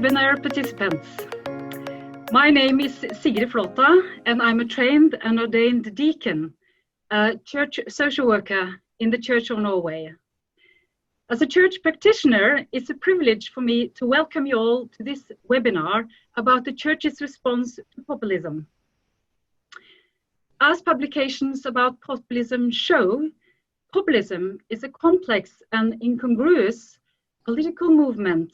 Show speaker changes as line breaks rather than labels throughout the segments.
webinar participants. My name is Sigrid Flaata, and I'm a trained and ordained deacon, a church social worker in the Church of Norway. As a church practitioner, it's a privilege for me to welcome you all to this webinar about the Church's response to populism. As publications about populism show, populism is a complex and incongruous political movement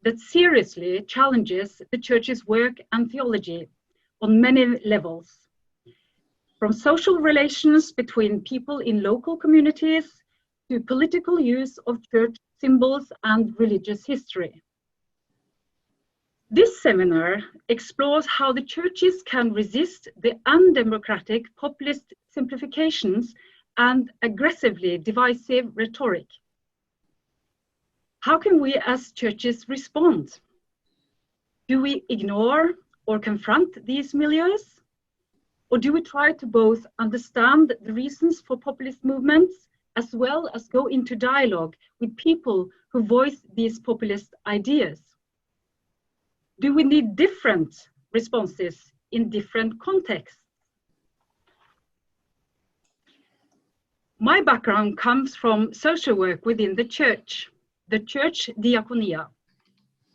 that seriously challenges the Church's work and theology on many levels, from social relations between people in local communities to political use of church symbols and religious history. This seminar explores how the churches can resist the undemocratic populist simplifications and aggressively divisive rhetoric. How can we as churches respond? Do we ignore or confront these milieus? Or do we try to both understand the reasons for populist movements as well as go into dialogue with people who voice these populist ideas? Do we need different responses in different contexts? My background comes from social work within the church diaconia,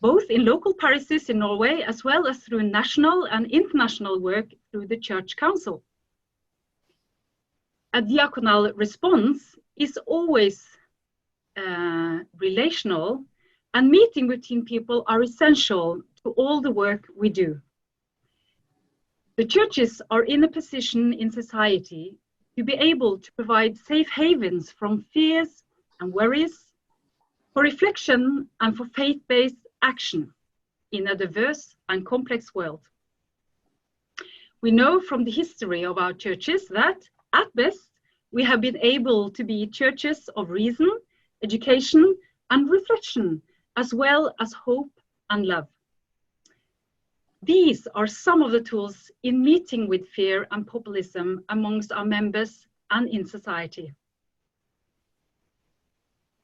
both in local parishes in Norway as well as through national and international work through the Church Council. A diaconal response is always relational, and meeting between people are essential to all the work we do. The churches are in a position in society to be able to provide safe havens from fears and worries, for reflection and for faith-based action in a diverse and complex world. We know from the history of our churches that, at best, we have been able to be churches of reason, education, and reflection, as well as hope and love. These are some of the tools in meeting with fear and populism amongst our members and in society.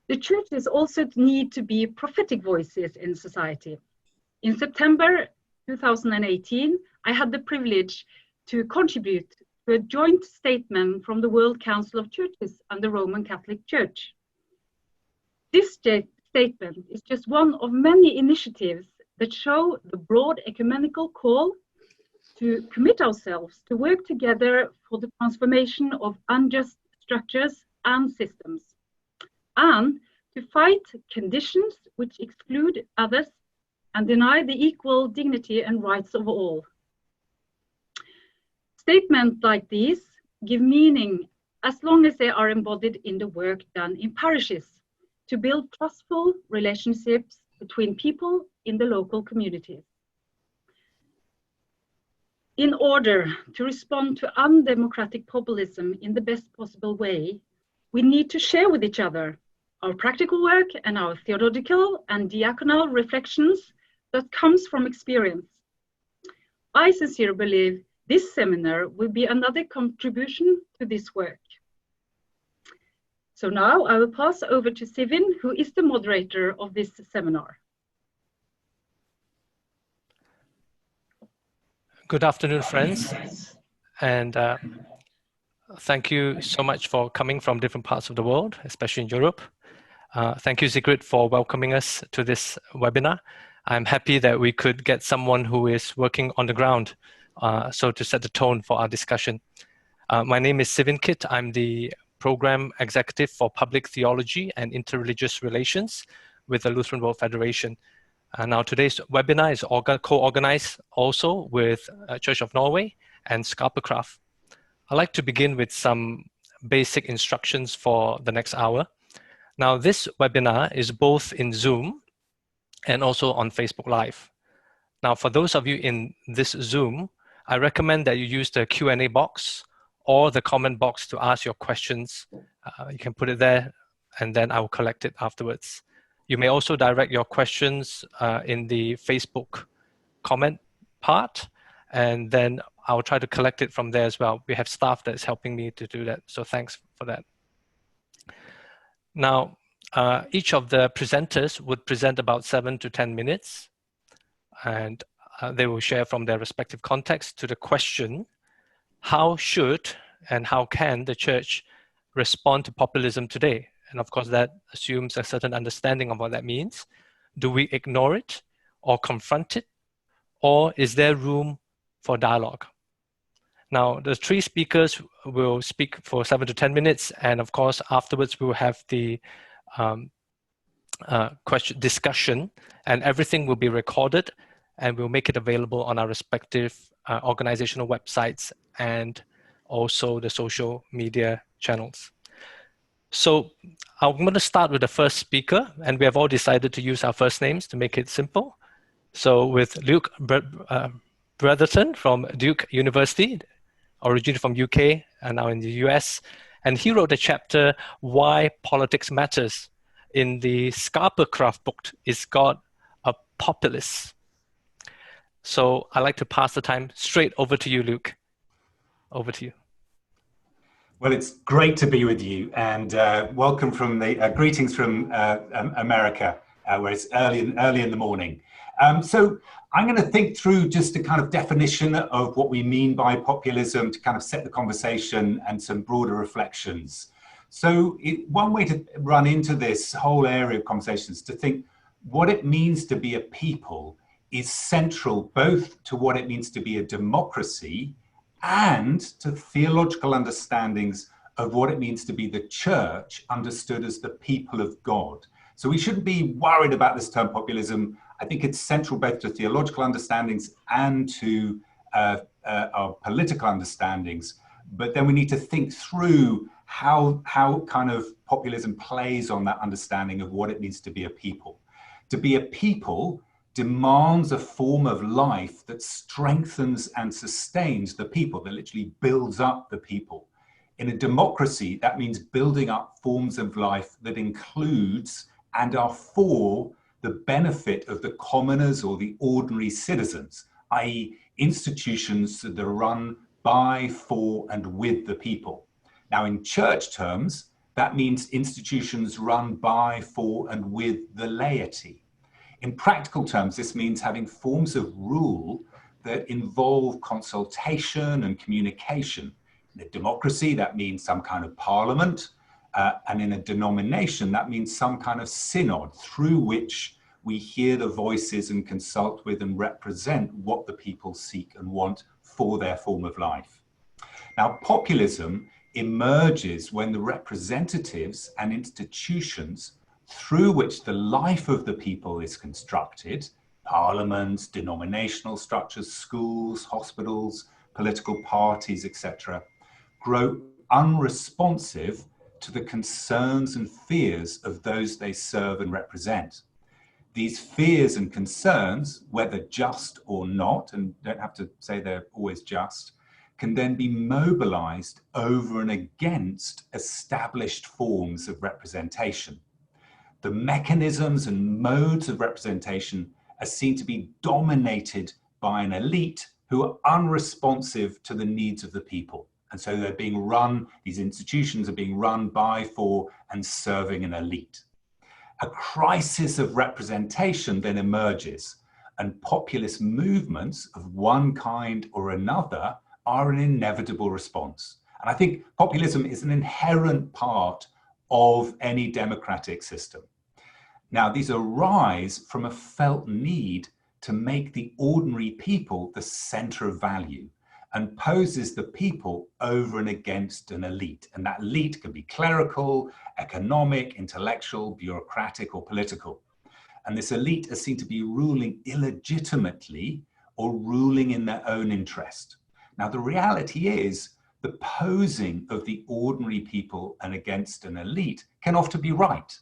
The churches also need to be prophetic voices in society. In September 2018, I had the privilege to contribute to a joint statement from the World Council of Churches and the Roman Catholic Church. This statement is just one of many initiatives that show the broad ecumenical call to commit ourselves to work together for the transformation of unjust structures and systems, and to fight conditions which exclude others and deny the equal dignity and rights of all. Statements like these give meaning as long as they are embodied in the work done in parishes to build trustful relationships between people in the local communities. In order to respond to undemocratic populism in the best possible way, we need to share with each other our practical work and our theological and diaconal reflections that comes from experience. I sincerely believe this seminar will be another contribution to this work. So now I will pass over to Sigrid, who is the moderator of this seminar.
Good afternoon, friends, and thank you so much for coming from different parts of the world, especially in Europe. Thank you, Sigrid, for welcoming us to this webinar. I'm happy that we could get someone who is working on the ground, so to set the tone for our discussion. My name is Sigrid. I'm the Program Executive for Public Theology and Interreligious Relations with the Lutheran World Federation. Now today's webinar is co-organized also with Church of Norway and Skaperkraft. I'd like to begin with some basic instructions for the next hour. Now this webinar is both in Zoom and also on Facebook Live. Now for those of you in this Zoom, I recommend that you use the Q&A box or the comment box to ask your questions. You can put it there and then I will collect it afterwards. You may also direct your questions in the Facebook comment part, and then I'll try to collect it from there as well. We have staff that's helping me to do that, so thanks for that. Now, each of the presenters would present about 7 to 10 minutes. and they will share from their respective context to the question, how should and how can the church respond to populism today? And of course, that assumes a certain understanding of what that means. Do we ignore it or confront it? Or is there room for dialogue? Now, the three speakers will speak for 7 to 10 minutes. And of course, afterwards, we will have the discussion, and everything will be recorded, and we'll make it available on our respective organizational websites and also the social media channels. So I'm going to start with the first speaker, and we have all decided to use our first names to make it simple. So with Luke Bretherton from Duke University, originated from UK and now in the US, and he wrote a chapter, Why Politics Matters. In the Scarpercraft book, Is God a Populist? So I'd like to pass the time straight over to you, Luke. Over to you.
Well, it's great to be with you, and welcome from the greetings from America, where it's early in the morning. So I'm going to think through just a kind of definition of what we mean by populism to kind of set the conversation and some broader reflections. So one way to run into this whole area of conversations to think what it means to be a people is central both to what it means to be a democracy and to theological understandings of what it means to be the church understood as the people of God. So we shouldn't be worried about this term populism. I think it's central both to theological understandings and to our political understandings. But then we need to think through how kind of populism plays on that understanding of what it means to be a people. To be a people demands a form of life that strengthens and sustains the people, that literally builds up the people. In a democracy, that means building up forms of life that includes and are for the benefit of the commoners or the ordinary citizens, i.e. institutions that are run by, for, and with the people. Now, in church terms, that means institutions run by, for, and with the laity. In practical terms, this means having forms of rule that involve consultation and communication. In a democracy, that means some kind of parliament, and in a denomination, that means some kind of synod through which we hear the voices and consult with and represent what the people seek and want for their form of life. Now, populism emerges when the representatives and institutions through which the life of the people is constructed, parliaments, denominational structures, schools, hospitals, political parties, etc., grow unresponsive to the concerns and fears of those they serve and represent. These fears and concerns, whether just or not, and don't have to say they're always just, can then be mobilized over and against established forms of representation. The mechanisms and modes of representation are seen to be dominated by an elite who are unresponsive to the needs of the people. And so they're being run, these institutions are being run by, for, and serving an elite. A crisis of representation then emerges, and populist movements of one kind or another are an inevitable response. And I think populism is an inherent part of any democratic system. Now, these arise from a felt need to make the ordinary people the center of value and poses the people over and against an elite. And that elite can be clerical, economic, intellectual, bureaucratic, or political. And this elite is seen to be ruling illegitimately or ruling in their own interest. Now, the reality is the posing of the ordinary people and against an elite can often be right.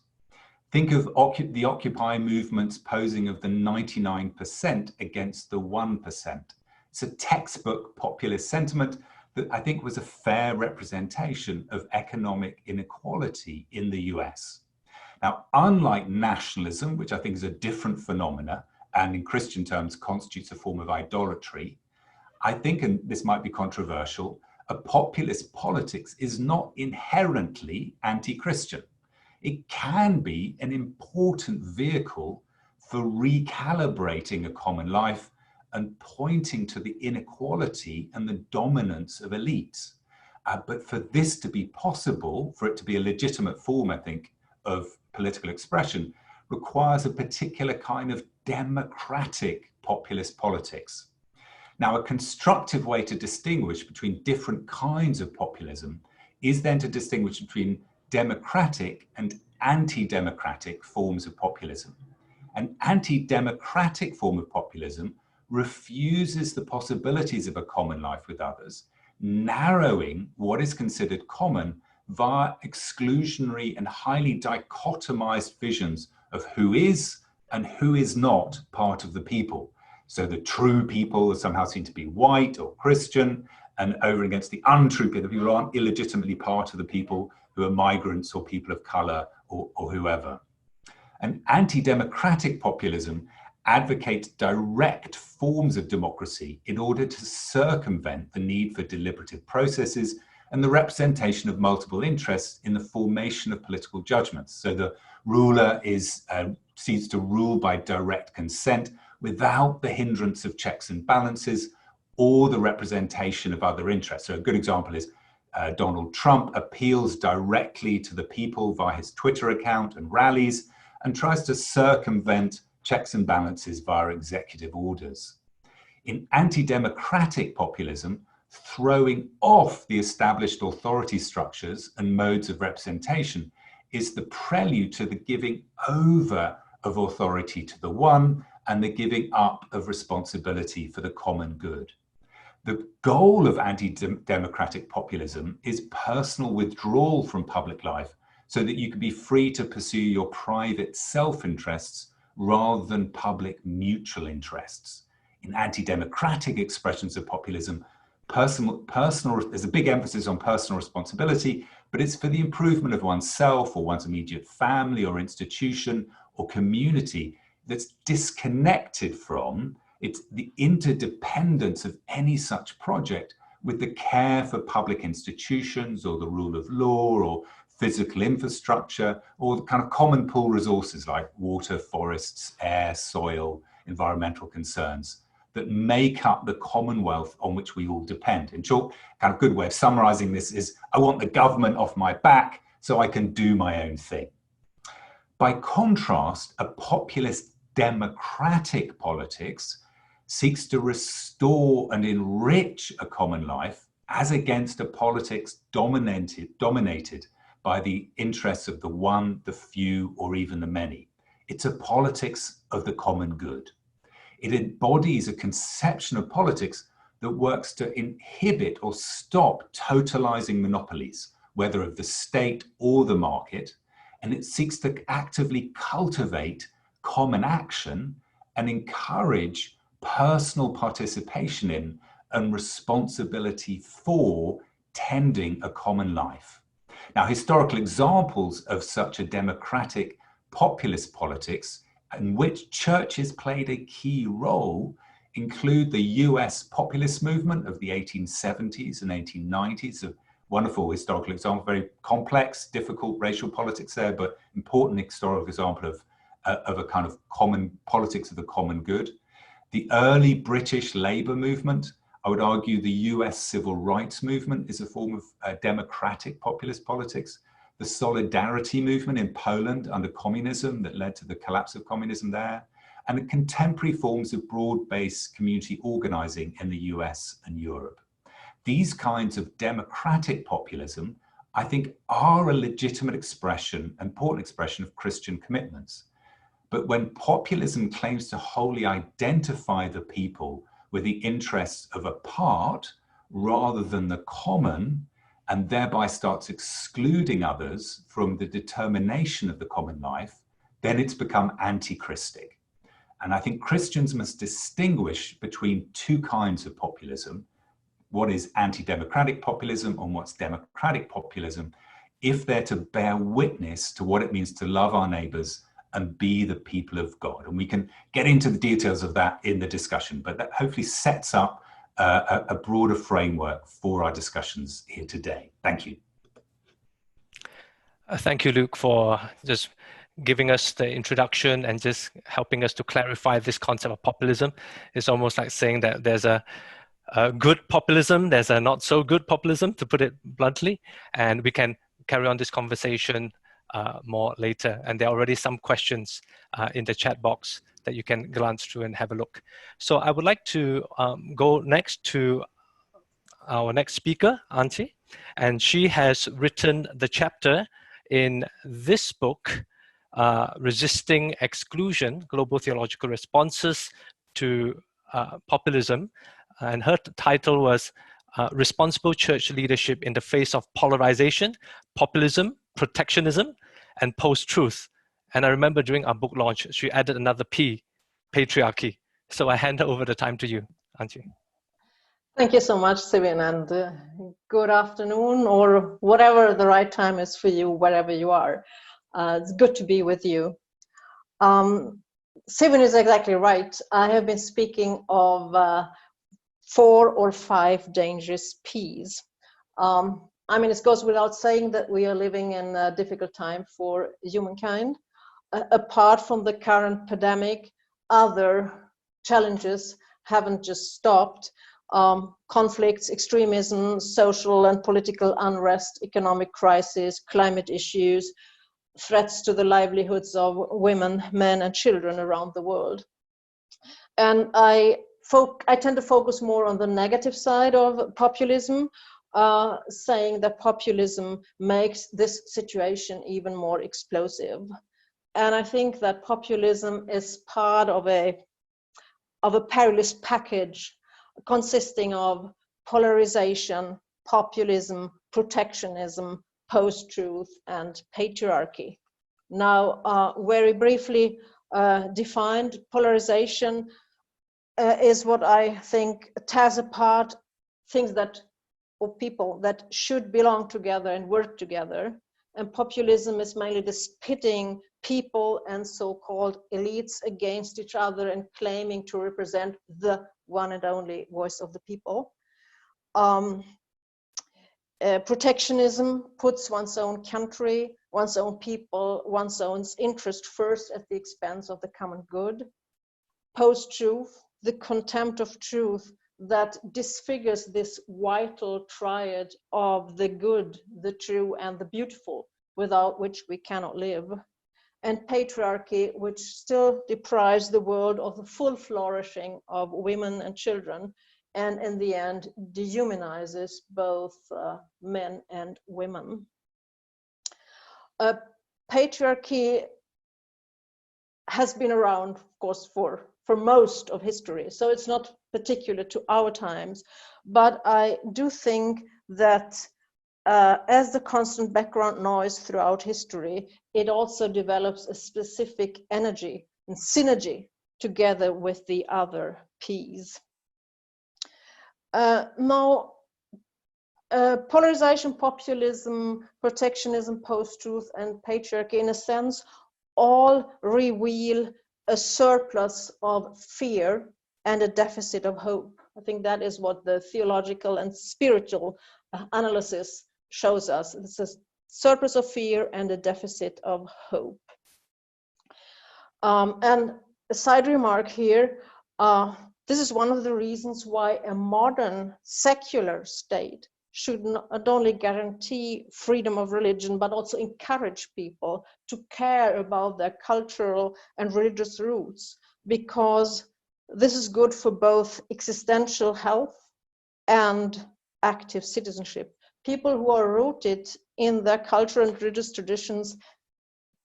Think of the Occupy movement's posing of the 99% against the 1%. It's a textbook populist sentiment that I think was a fair representation of economic inequality in the US. Now, unlike nationalism, which I think is a different phenomena and in Christian terms constitutes a form of idolatry, I think, and this might be controversial, a populist politics is not inherently anti-Christian. It can be an important vehicle for recalibrating a common life and pointing to the inequality and the dominance of elites. But for this to be possible, for it to be a legitimate form, I think, of political expression, requires a particular kind of democratic populist politics. Now, a constructive way to distinguish between different kinds of populism is then to distinguish between democratic and anti-democratic forms of populism. An anti-democratic form of populism refuses the possibilities of a common life with others, narrowing what is considered common via exclusionary and highly dichotomized visions of who is and who is not part of the people. So the true people are somehow seen to be white or Christian, and over against the untrue people, the people who aren't illegitimately part of the people, who are migrants or people of color or whoever. And anti-democratic populism advocates direct forms of democracy in order to circumvent the need for deliberative processes and the representation of multiple interests in the formation of political judgments. So the ruler seeks to rule by direct consent without the hindrance of checks and balances or the representation of other interests. So a good example is Donald Trump appeals directly to the people via his Twitter account and rallies and tries to circumvent checks and balances via executive orders. In anti-democratic populism, throwing off the established authority structures and modes of representation is the prelude to the giving over of authority to the one and the giving up of responsibility for the common good. The goal of anti-democratic populism is personal withdrawal from public life so that you can be free to pursue your private self-interests rather than public mutual interests. In anti-democratic expressions of populism, there's a big emphasis on personal responsibility, but it's for the improvement of oneself or one's immediate family or institution or community that's disconnected from it's the interdependence of any such project with the care for public institutions or the rule of law or physical infrastructure or the kind of common pool resources like water, forests, air, soil, environmental concerns that make up the commonwealth on which we all depend. In short, kind of good way of summarizing this is, I want the government off my back so I can do my own thing. By contrast, a populist democratic politics seeks to restore and enrich a common life as against a politics dominated by the interests of the one, the few, or even the many. It's a politics of the common good. It embodies a conception of politics that works to inhibit or stop totalizing monopolies, whether of the state or the market, and it seeks to actively cultivate common action and encourage personal participation in and responsibility for tending a common life. Now, historical examples of such a democratic populist politics in which churches played a key role include the US populist movement of the 1870s and 1890s, a wonderful historical example, very complex, difficult racial politics there, but important historical example of a kind of common politics of the common good. The early British Labour movement, I would argue the US civil rights movement is a form of democratic populist politics. The Solidarity movement in Poland under communism that led to the collapse of communism there, and the contemporary forms of broad-based community organizing in the US and Europe. These kinds of democratic populism, I think, are a legitimate expression, important expression of Christian commitments. But when populism claims to wholly identify the people with the interests of a part rather than the common, and thereby starts excluding others from the determination of the common life, then it's become anti-Christic. And I think Christians must distinguish between two kinds of populism, what is anti-democratic populism and what's democratic populism, if they're to bear witness to what it means to love our neighbors and be the people of God. And we can get into the details of that in the discussion, but that hopefully sets up a broader framework for our discussions here today. Thank you.
Thank you, Luke, for just giving us the introduction and just helping us to clarify this concept of populism. It's almost like saying that there's a good populism, there's a not so good populism, to put it bluntly, and we can carry on this conversation more later. And there are already some questions in the chat box that you can glance through and have a look. So I would like to go next to our next speaker, Antje, and she has written the chapter in this book, Resisting Exclusion, Global Theological Responses to Populism. And her title was Responsible Church Leadership in the Face of Polarization, Populism, Protectionism, and Post-Truth. And I remember during our book launch, she added another P, patriarchy. So I hand over the time to you, Antje.
Thank you so much, Sigrid, and good afternoon, or whatever the right time is for you, wherever you are. It's good to be with you. Sigrid is exactly right. I have been speaking of 4 or 5 dangerous P's. I mean, it goes without saying that we are living in a difficult time for humankind. Apart from the current pandemic, other challenges haven't just stopped. Conflicts, extremism, social and political unrest, economic crisis, climate issues, threats to the livelihoods of women, men, and children around the world. And I tend to focus more on the negative side of populism, saying that populism makes this situation even more explosive. And I think that populism is part of a perilous package consisting of polarization, populism, protectionism, post-truth, and patriarchy. Now, very briefly defined, polarization is what I think tears apart things or people that should belong together and work together. And populism is mainly this pitting people and so-called elites against each other and claiming to represent the one and only voice of the people. Protectionism puts one's own country, one's own people, one's own interest first at the expense of the common good. Post-truth, the contempt of truth that disfigures this vital triad of the good, the true, and the beautiful, without which we cannot live. And patriarchy, which still deprives the world of the full flourishing of women and children, and in the end dehumanizes both men and women. Patriarchy has been around, of course, for most of history, so it's not particular to our times, but I do think that as the constant background noise throughout history, it also develops a specific energy and synergy together with the other P's. Now, polarization, populism, protectionism, post-truth, and patriarchy, in a sense, all reveal a surplus of fear and a deficit of hope. I think that is what the theological and spiritual analysis shows us. It's a surplus of fear and a deficit of hope. And a side remark here, this is one of the reasons why a modern secular state should not only guarantee freedom of religion, but also encourage people to care about their cultural and religious roots, because this is good for both existential health and active citizenship. People who are rooted in their cultural and religious traditions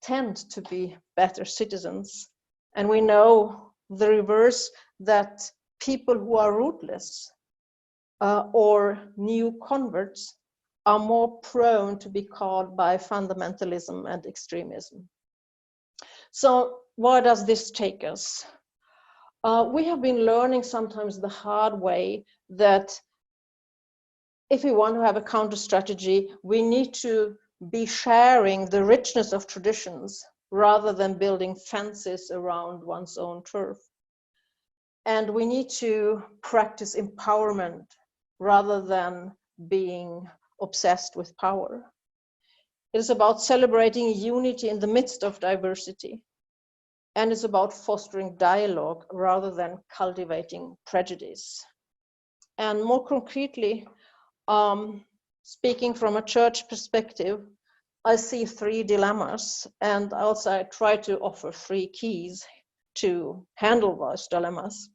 tend to be better citizens. And we know the reverse, that people who are rootless or new converts are more prone to be caught by fundamentalism and extremism. So where does this take us? We have been learning sometimes the hard way that if we want to have a counter strategy, we need to be sharing the richness of traditions rather than building fences around one's own turf. And we need to practice empowerment rather than being obsessed with power. It is about celebrating unity in the midst of diversity. And it's about fostering dialogue rather than cultivating prejudice. And more concretely, speaking from a church perspective, I see 3 dilemmas, and also I try to offer 3 keys to handle those dilemmas.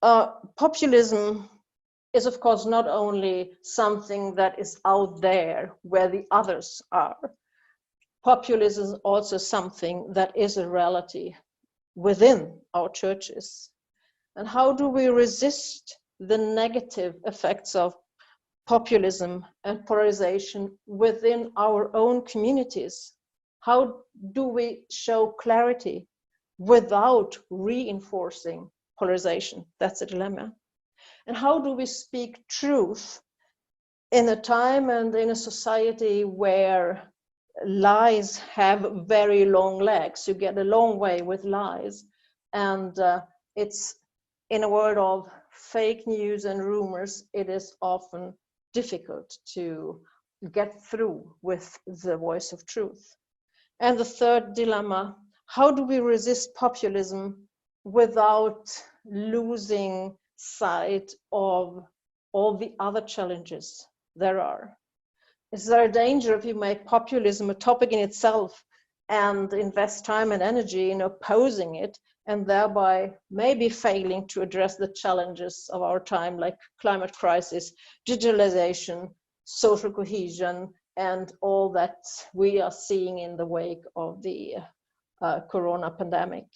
Populism is, of course, not only something that is out there where the others are. Populism is also something that is a reality within our churches. And how do we resist the negative effects of populism and polarization within our own communities? How do we show clarity without reinforcing polarization? That's a dilemma. And how do we speak truth in a time and in a society where lies have very long legs? You get a long way with lies, and it's in a world of fake news and rumors, it is often difficult to get through with the voice of truth. And the third dilemma, how do we resist populism without losing sight of all the other challenges there are? Is there a danger if you make populism a topic in itself and invest time and energy in opposing it, and thereby maybe failing to address the challenges of our time, like climate crisis, digitalization, social cohesion, and all that we are seeing in the wake of the corona pandemic?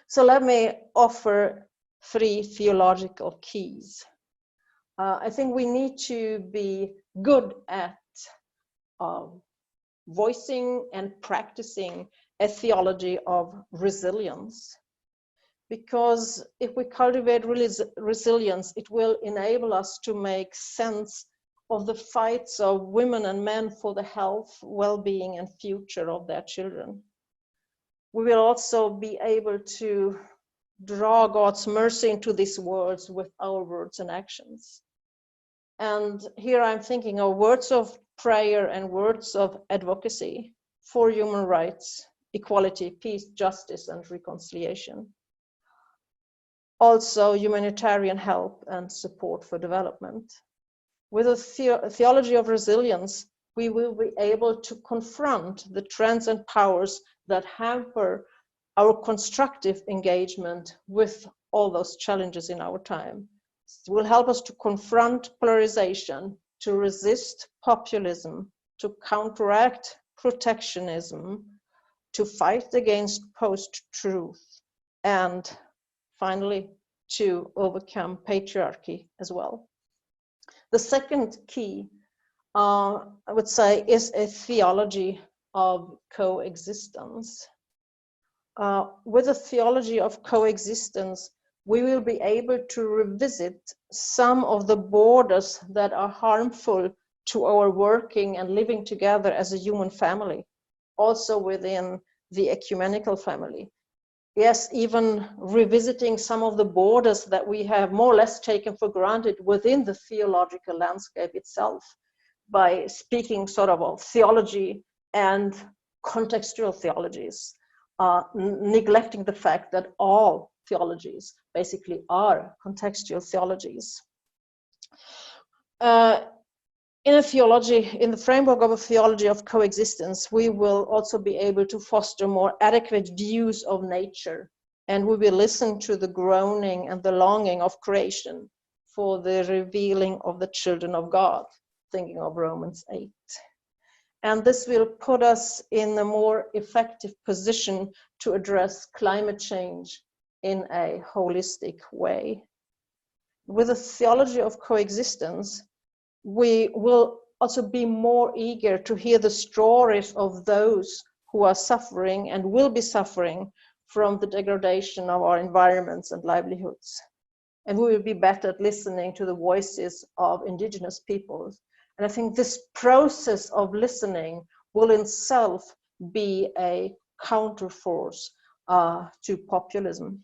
So let me offer 3 theological keys. I think we need to be good at voicing and practicing a theology of resilience. Because if we cultivate resilience, it will enable us to make sense of the fights of women and men for the health, well-being, and future of their children. We will also be able to draw God's mercy into these worlds with our words and actions. And here I'm thinking of words of prayer and words of advocacy for human rights, equality, peace, justice, and reconciliation. Also humanitarian help and support for development. With a theology of resilience, we will be able to confront the trends and powers that hamper our constructive engagement with all those challenges in our time. It will help us to confront polarization, to resist populism, to counteract protectionism, to fight against post-truth, and finally, to overcome patriarchy as well. The second key, I would say, is a theology of coexistence. With a theology of coexistence, we will be able to revisit some of the borders that are harmful to our working and living together as a human family, also within the ecumenical family. Yes, even revisiting some of the borders that we have more or less taken for granted within the theological landscape itself, by speaking sort of theology and contextual theologies, neglecting the fact that all theologies basically are contextual theologies. In the framework of a theology of coexistence, we will also be able to foster more adequate views of nature, and we will listen to the groaning and the longing of creation for the revealing of the children of God, thinking of Romans 8. And this will put us in a more effective position to address climate change in a holistic way. With a theology of coexistence, we will also be more eager to hear the stories of those who are suffering and will be suffering from the degradation of our environments and livelihoods. And we will be better at listening to the voices of indigenous peoples. And I think this process of listening will in itself be a counterforce to populism.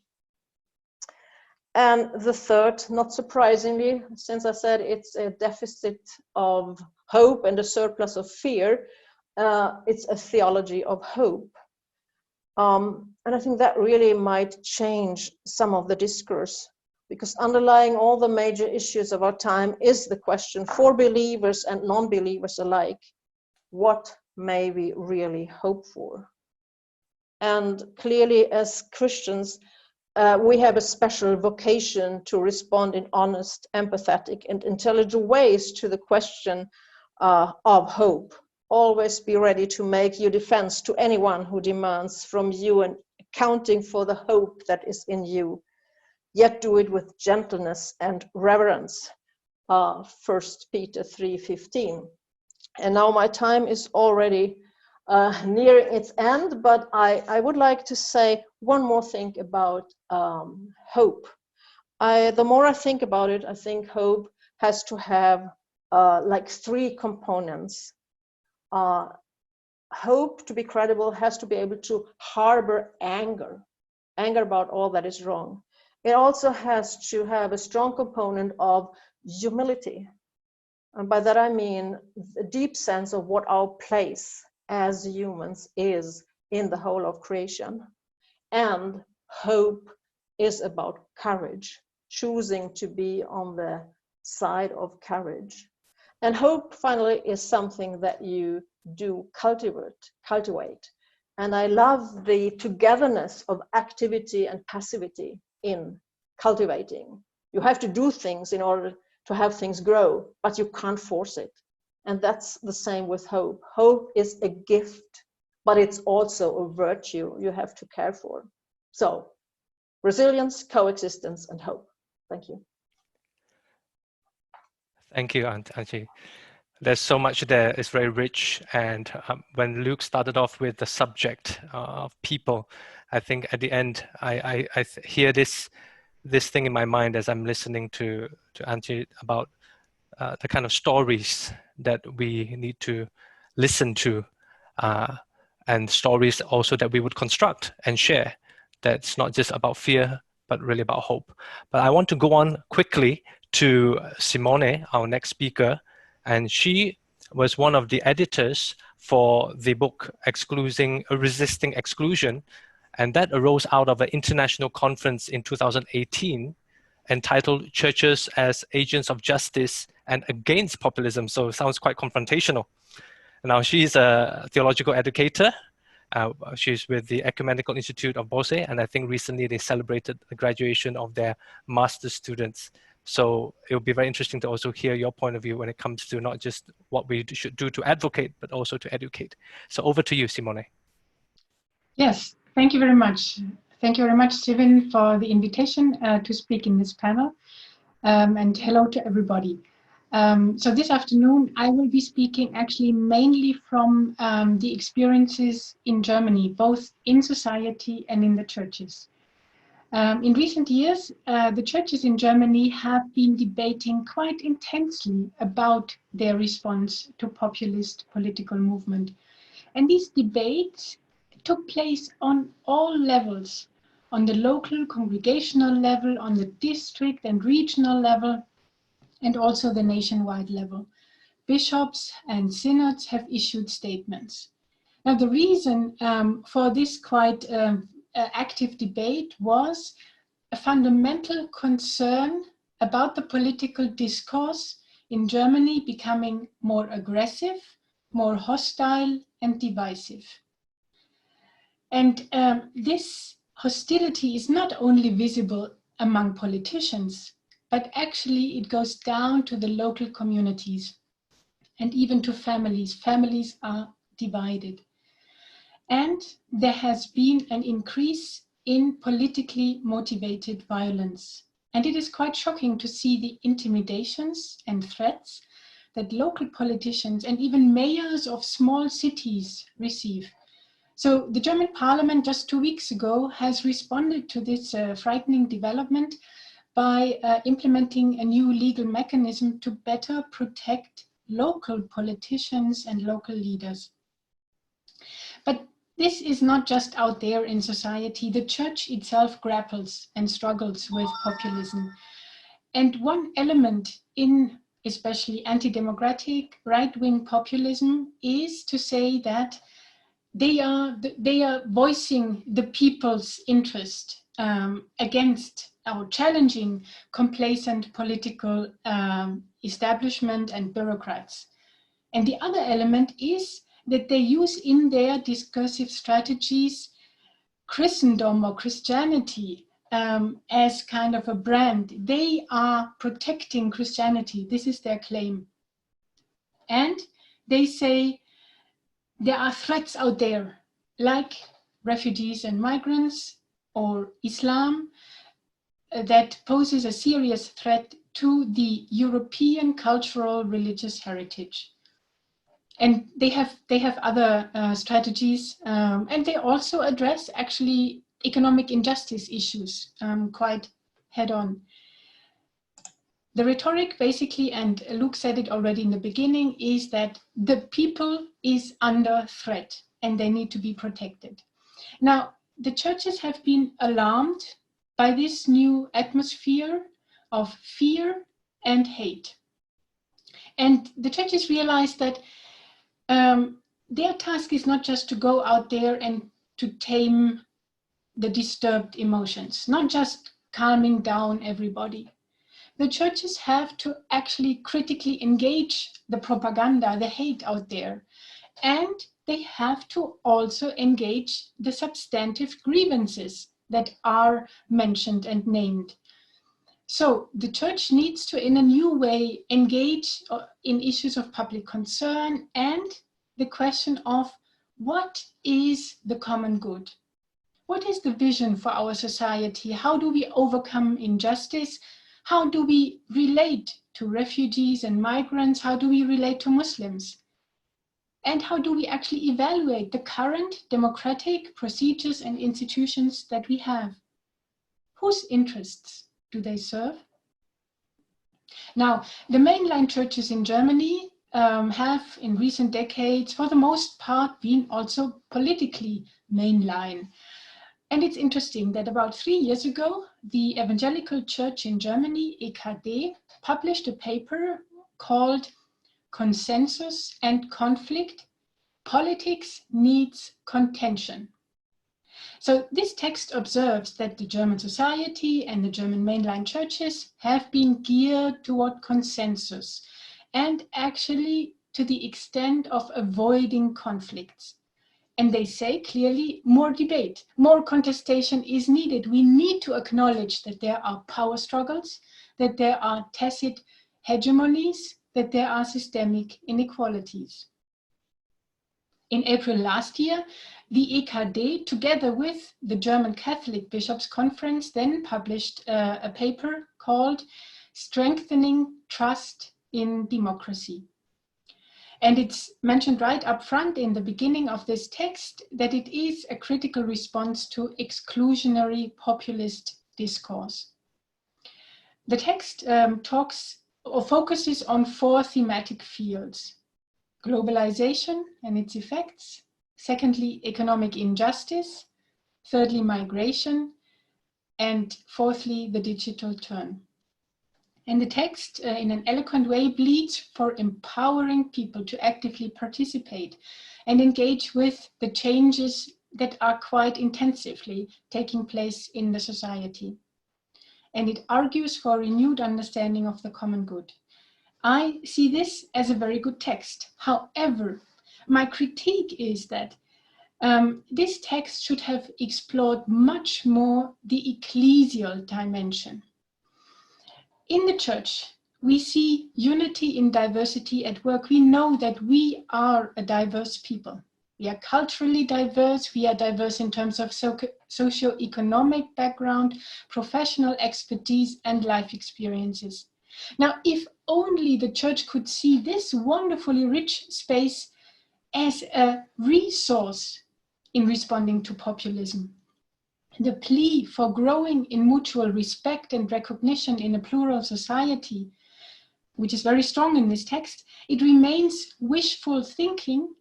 And the third, not surprisingly, since I said it's a deficit of hope and a surplus of fear, it's a theology of hope. And I think that really might change some of the discourse, because underlying all the major issues of our time is the question for believers and non-believers alike, what may we really hope for? And clearly as Christians, we have a special vocation to respond in honest, empathetic, and intelligent ways to the question of hope. Always be ready to make your defense to anyone who demands from you an accounting for the hope that is in you, yet do it with gentleness and reverence. 1 Peter 3:15. And now my time is already near its end, but I would like to say one more thing about hope. The more I think about it, I think hope has to have like 3 components. Hope, to be credible, has to be able to harbor anger about all that is wrong. It also has to have a strong component of humility. And by that I mean a deep sense of what our place as humans is in the whole of creation. And hope is about courage, choosing to be on the side of courage. And hope, finally, is something that you do cultivate. And I love the togetherness of activity and passivity in cultivating. You have to do things in order to have things grow, but you can't force it. And that's the same with hope. Hope is a gift, but it's also a virtue you have to care for. So, resilience, coexistence, and hope. Thank you.
Thank you, Antje. There's so much there. It's very rich. And when Luke started off with the subject of people, I think at the end, I hear this thing in my mind as I'm listening to Antje about the kind of stories that we need to listen to, and stories also that we would construct and share. That's not just about fear, but really about hope. But I want to go on quickly to Simone, our next speaker, and she was one of the editors for the book Resisting Exclusion, and that arose out of an international conference in 2018 entitled Churches as Agents of Justice and Against Populism. So it sounds quite confrontational. Now, she's a theological educator. She's with the Ecumenical Institute of Bose, and I think recently they celebrated the graduation of their master's students. So it'll be very interesting to also hear your point of view when it comes to not just what we should do to advocate, but also to educate. So over to you, Simone.
Yes, thank you very much. Thank you very much, Stephen, for the invitation to speak in this panel. And hello to everybody. So this afternoon, I will be speaking actually mainly from the experiences in Germany, both in society and in the churches. In recent years, the churches in Germany have been debating quite intensely about their response to populist political movement. And these debates took place on all levels, on the local congregational level, on the district and regional level, and also the nationwide level. Bishops and synods have issued statements. Now, the reason for this quite active debate was a fundamental concern about the political discourse in Germany becoming more aggressive, more hostile, and divisive. And this hostility is not only visible among politicians, but actually it goes down to the local communities and even to families. Families are divided. And there has been an increase in politically motivated violence. And it is quite shocking to see the intimidations and threats that local politicians and even mayors of small cities receive. So the German parliament just 2 weeks ago has responded to this frightening development by implementing a new legal mechanism to better protect local politicians and local leaders. But this is not just out there in society. The church itself grapples and struggles with populism. And one element in especially anti-democratic, right-wing populism, is to say that they are voicing the people's interest against or challenging complacent political establishment and bureaucrats. And the other element is that they use in their discursive strategies Christendom or Christianity as kind of a brand. They are protecting Christianity. This is their claim. And they say there are threats out there, like refugees and migrants or Islam, that poses a serious threat to the European cultural religious heritage. And they have other strategies, and they also address actually economic injustice issues quite head on. The rhetoric basically, and Luke said it already in the beginning, is that the people is under threat and they need to be protected. Now, the churches have been alarmed by this new atmosphere of fear and hate. And the churches realize that their task is not just to go out there and to tame the disturbed emotions, not just calming down everybody. The churches have to actually critically engage the propaganda, the hate out there, and they have to also engage the substantive grievances that are mentioned and named. So the church needs to, in a new way, engage in issues of public concern and the question of what is the common good? What is the vision for our society? How do we overcome injustice? How do we relate to refugees and migrants? How do we relate to Muslims? And how do we actually evaluate the current democratic procedures and institutions that we have? Whose interests do they serve? Now, the mainline churches in Germany have in recent decades, for the most part, been also politically mainline. And it's interesting that about 3 years ago, the Evangelical Church in Germany, EKD, published a paper called Consensus and Conflict, Politics Needs Contention. So this text observes that the German society and the German mainline churches have been geared toward consensus and actually to the extent of avoiding conflicts. And they say clearly more debate, more contestation is needed. We need to acknowledge that there are power struggles, that there are tacit hegemonies, that there are systemic inequalities. In April last year, the EKD, together with the German Catholic Bishops' Conference, then published a paper called Strengthening Trust in Democracy. And it's mentioned right up front in the beginning of this text that it is a critical response to exclusionary populist discourse. The text talks or focuses on 4 thematic fields: globalization and its effects, secondly, economic injustice, thirdly, migration, and fourthly, the digital turn. And the text, in an eloquent way, pleads for empowering people to actively participate and engage with the changes that are quite intensively taking place in the society. And it argues for renewed understanding of the common good. I see this as a very good text. However, my critique is that this text should have explored much more the ecclesial dimension. In the church, we see unity in diversity at work. We know that we are a diverse people. We are culturally diverse. We are diverse in terms of socio-economic background, professional expertise, and life experiences. Now, if only the church could see this wonderfully rich space as a resource in responding to populism. The plea for growing in mutual respect and recognition in a plural society, which is very strong in this text, it remains wishful thinking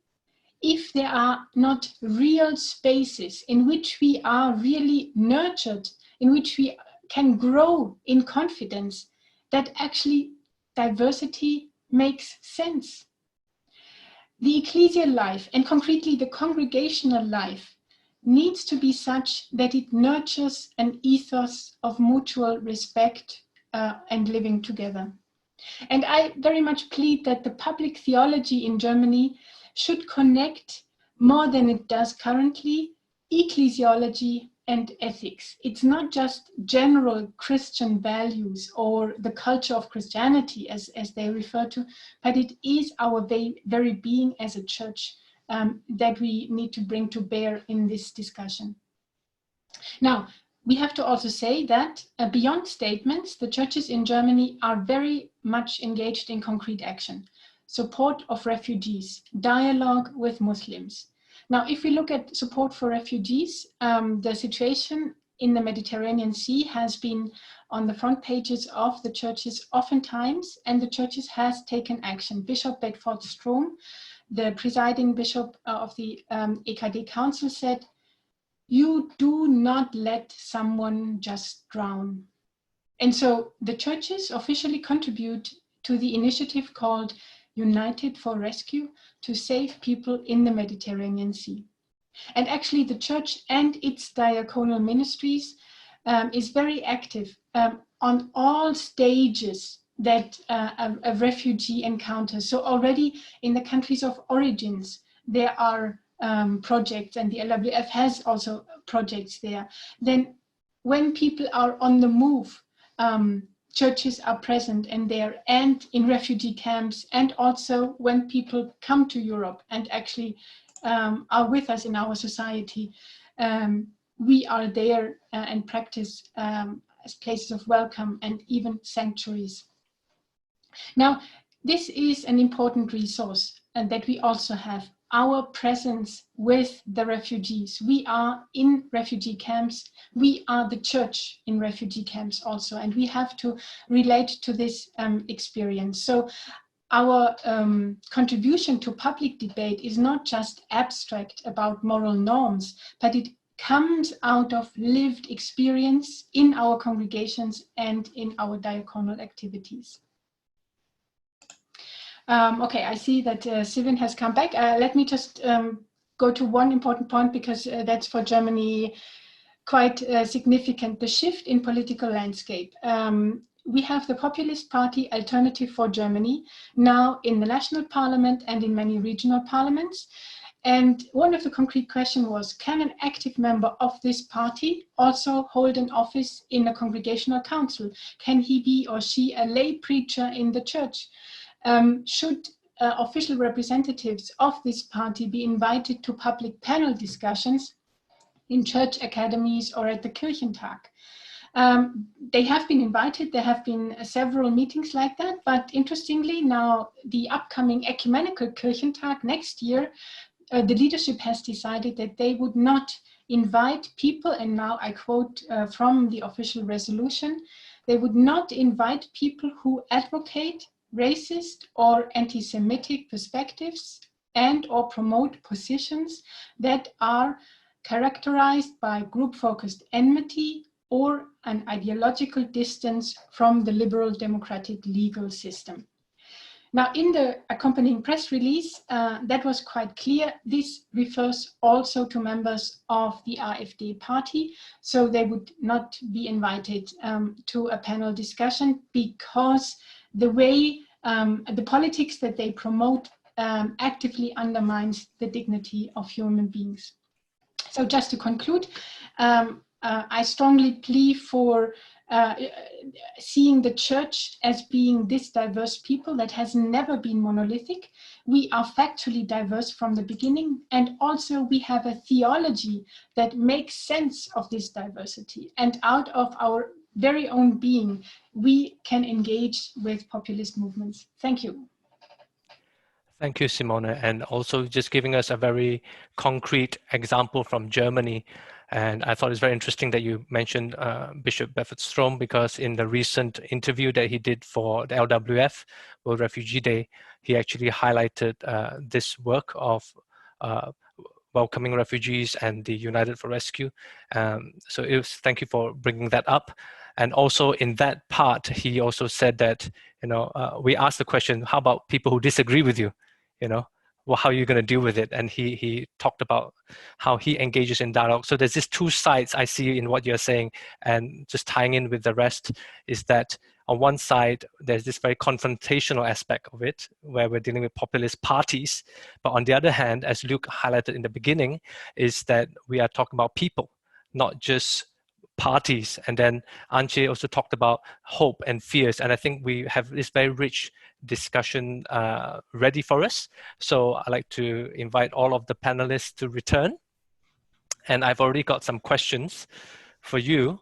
if there are not real spaces in which we are really nurtured, in which we can grow in confidence that actually diversity makes sense. The ecclesial life, and concretely the congregational life, needs to be such that it nurtures an ethos of mutual respect and living together. And I very much plead that the public theology in Germany should connect more than it does currently ecclesiology and ethics. It's not just general Christian values or the culture of Christianity as they refer to, but it is our very being as a church that we need to bring to bear in this discussion. Now, we have to also say that beyond statements, the churches in Germany are very much engaged in concrete action, support of refugees, dialogue with Muslims. Now, if we look at support for refugees, the situation in the Mediterranean Sea has been on the front pages of the churches oftentimes, and the churches has taken action. Bishop Bedford Strom, the presiding bishop of the EKD Council, said, "You do not let someone just drown." And so the churches officially contribute to the initiative called United for Rescue to save people in the Mediterranean Sea. And actually the church and its diaconal ministries is very active on all stages that a refugee encounters. So already in the countries of origins, there are projects, and the LWF has also projects there. Then when people are on the move, churches are present and there, and in refugee camps, and also when people come to Europe and actually are with us in our society, we are there and practice as places of welcome and even sanctuaries. Now, this is an important resource that we also have, our presence with the refugees. We are in refugee camps. We are the church in refugee camps also, and we have to relate to this experience. So our contribution to public debate is not just abstract about moral norms, but it comes out of lived experience in our congregations and in our diaconal activities. Okay, I see that Sigrid has come back. Let me just go to one important point, because that's for Germany quite significant, the shift in political landscape. We have the Populist party Alternative for Germany now in the national parliament and in many regional parliaments. And one of the concrete questions was, can an active member of this party also hold an office in a congregational council? Can he be or she a lay preacher in the church? Should official representatives of this party be invited to public panel discussions in church academies or at the Kirchentag? They have been invited. There have been several meetings like that, but interestingly now the upcoming ecumenical Kirchentag next year, the leadership has decided that they would not invite people, and now I quote from the official resolution, they would not invite people who advocate racist or anti-Semitic perspectives and or promote positions that are characterized by group-focused enmity or an ideological distance from the liberal democratic legal system. Now, in the accompanying press release, that was quite clear. This refers also to members of the AfD party, so they would not be invited to a panel discussion, because the way the politics that they promote actively undermines the dignity of human beings. So just to conclude, I strongly plea for seeing the church as being this diverse people that has never been monolithic. We are factually diverse from the beginning, and also we have a theology that makes sense of this diversity, and out of our very own being, we can engage with populist movements. Thank you.
Thank you, Simone, and also just giving us a very concrete example from Germany. And I thought it's very interesting that you mentioned Bishop Bedford Strom, because in the recent interview that he did for the LWF, World Refugee Day, he actually highlighted this work of welcoming refugees and the United for Rescue. So thank you for bringing that up. And also in that part, he also said that, we asked the question, how about people who disagree with you? Well, how are you going to deal with it? And he talked about how he engages in dialogue. So there's these two sides I see in what you're saying, and just tying in with the rest is that on one side, there's this very confrontational aspect of it, where we're dealing with populist parties. But on the other hand, as Luke highlighted in the beginning, is that we are talking about people, not just parties. And then Antje also talked about hope and fears. And I think we have this very rich discussion ready for us. So I'd like to invite all of the panelists to return. And I've already got some questions for you.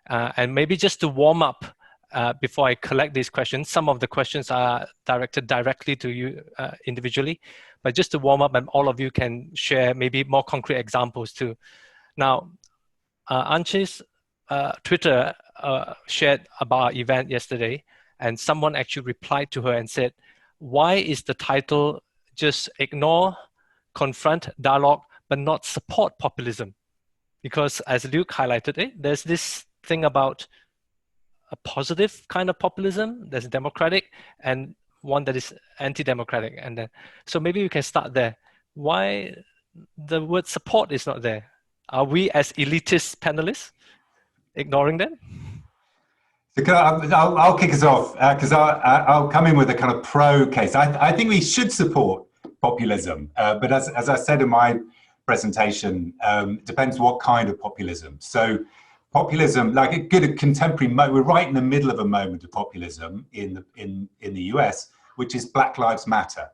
And maybe just to warm up before I collect these questions, some of the questions are directed directly to you individually. But just to warm up, and all of you can share maybe more concrete examples too. Now, Antje's Twitter shared about our event yesterday, and someone actually replied to her and said, why is the title just ignore, confront, dialogue, but not support populism? Because as Luke highlighted, there's this thing about a positive kind of populism, there's democratic, and one that is anti-democratic. And then, so maybe we can start there. Why the word support is not there? Are we as elitist panelists ignoring them?
So I'll kick us off because I'll come in with a kind of pro case. I think we should support populism, but as I said in my presentation, it depends what kind of populism. So populism, like a good contemporary, we're right in the middle of a moment of populism in the US, which is Black Lives Matter.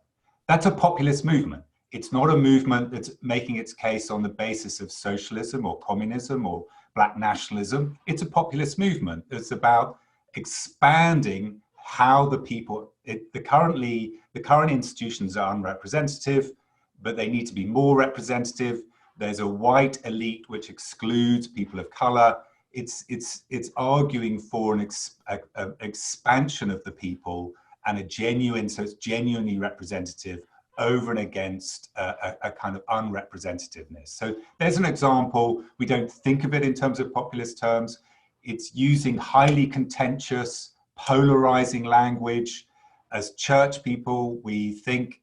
That's a populist movement. It's not a movement that's making its case on the basis of socialism or communism or Black nationalism. It's a populist movement that's about expanding how the people, the current institutions are unrepresentative, but they need to be more representative. There's a white elite which excludes people of color. It's arguing for an expansion of the people and so it's genuinely representative over and against a kind of unrepresentativeness. So there's an example. We don't think of it in terms of populist terms. It's using highly contentious, polarizing language. As church people, we think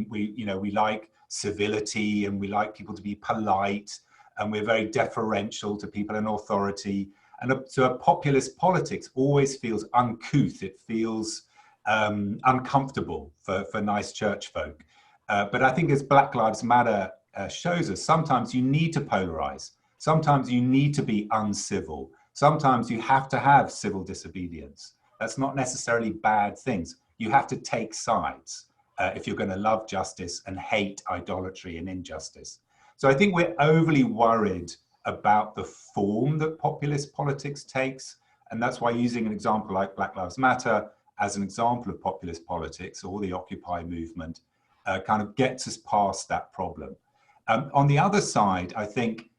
we like civility and we like people to be polite, and we're very deferential to people in authority. And so a populist politics always feels uncouth. It feels uncomfortable for nice church folk. But I think as Black Lives Matter shows us, sometimes you need to polarize. Sometimes you need to be uncivil. Sometimes you have to have civil disobedience. That's not necessarily bad things. You have to take sides if you're going to love justice and hate idolatry and injustice. So I think we're overly worried about the form that populist politics takes. And that's why using an example like Black Lives Matter as an example of populist politics, or the Occupy movement, kind of gets us past that problem. On the other side, I think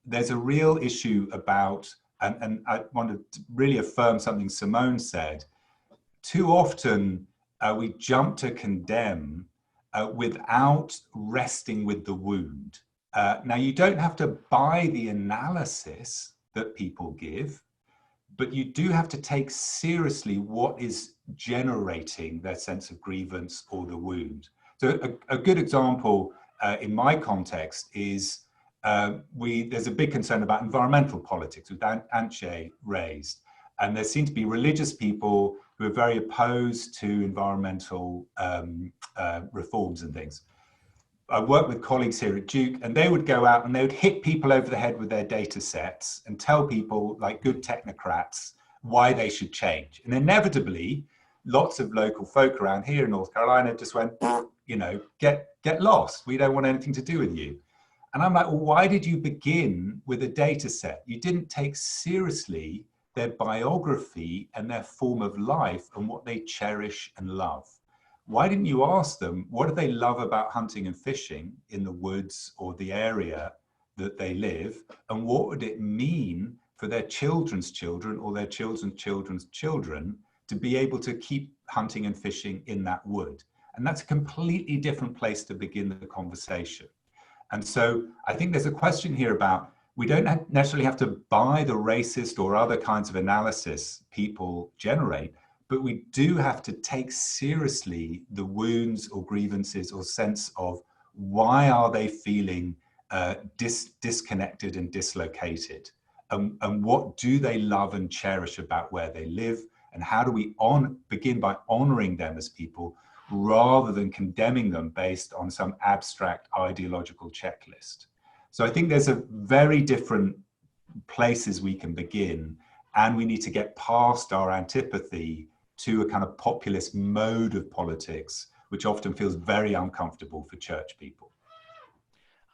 there's a real issue about, and I want to really affirm something Simone said, too often we jump to condemn without resting with the wound. Now, you don't have to buy the analysis that people give, but you do have to take seriously what is generating their sense of grievance or the wound. So a good example in my context is there's a big concern about environmental politics, which Antje raised. And there seem to be religious people who are very opposed to environmental reforms and things. I work with colleagues here at Duke, and they would go out and they would hit people over the head with their data sets and tell people, like good technocrats, why they should change. And inevitably, lots of local folk around here in North Carolina just went, get lost. We don't want anything to do with you. And I'm like, well, why did you begin with a data set? You didn't take seriously their biography and their form of life and what they cherish and love. Why didn't you ask them, what do they love about hunting and fishing in the woods or the area that they live? And what would it mean for their children's children or their children's children's children to be able to keep hunting and fishing in that wood? And that's a completely different place to begin the conversation. And so I think there's a question here about we don't necessarily have to buy the racist or other kinds of analysis people generate, but we do have to take seriously the wounds or grievances or sense of why are they feeling disconnected and dislocated, and what do they love and cherish about where they live, and how do we begin by honoring them as people rather than condemning them based on some abstract ideological checklist. So I think there's a very different places we can begin, and we need to get past our antipathy to a kind of populist mode of politics, which often feels very uncomfortable for church people.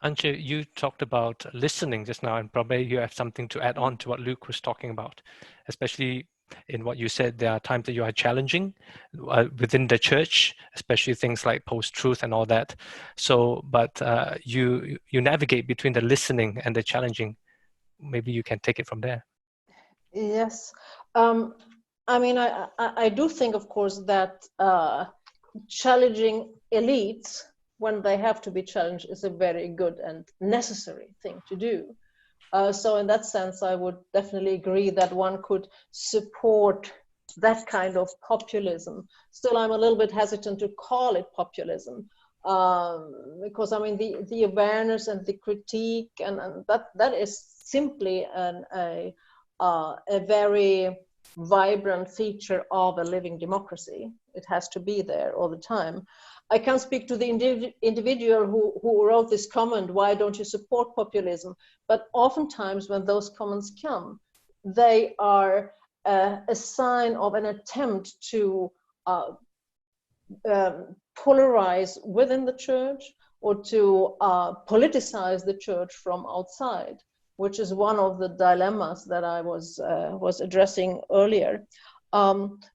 Antje, you talked about listening just now, and probably you have something to add on to what Luke was talking about, especially in what you said. There are times that you are challenging within the church, especially things like post-truth and all that. So, but you navigate between the listening and the challenging. Maybe you can take it from there.
Yes. I mean, I do think, of course, that challenging elites when they have to be challenged is a very good and necessary thing to do. So in that sense, I would definitely agree that one could support that kind of populism. Still, I'm a little bit hesitant to call it populism, because I mean, the awareness and the critique, and that is simply a very vibrant feature of a living democracy. It has to be there all the time. I can't speak to the individual who wrote this comment, why don't you support populism? But oftentimes when those comments come, they are a sign of an attempt to polarize within the church, or to politicize the church from outside, which is one of the dilemmas that I was addressing earlier.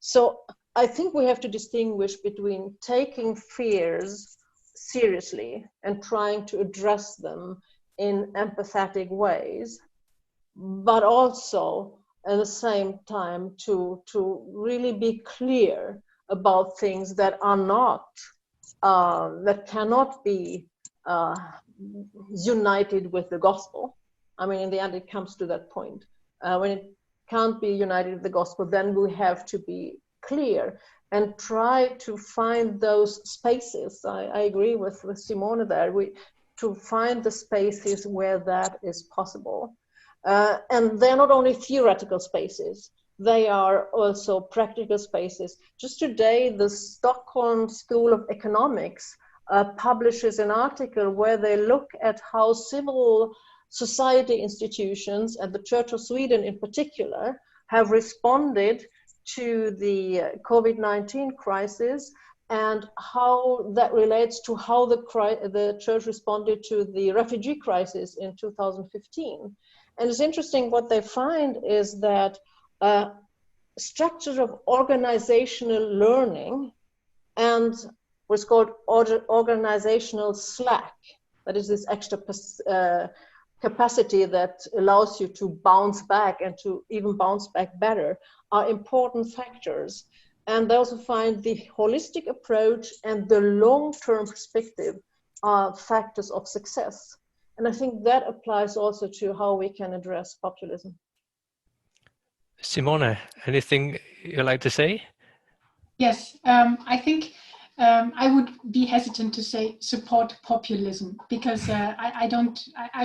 So I think we have to distinguish between taking fears seriously and trying to address them in empathetic ways, but also at the same time to really be clear about things that are not, that cannot be united with the gospel. I mean, in the end, it comes to that point. When it can't be united with the gospel, then we have to be clear and try to find those spaces. I agree with Simone there. To find the spaces where that is possible. And they're not only theoretical spaces, they are also practical spaces. Just today, the Stockholm School of Economics publishes an article where they look at how civil society institutions, and the Church of Sweden in particular, have responded to the COVID-19 crisis, and how that relates to how the church responded to the refugee crisis in 2015. And it's interesting, what they find is that structures of organizational learning and what's called organizational slack, that is this extra capacity that allows you to bounce back and to even bounce back better, are important factors. And they also find the holistic approach and the long-term perspective are factors of success. And I think that applies also to how we can address populism.
Simone, anything you'd like to say?
Yes, I think I would be hesitant to say support populism, because I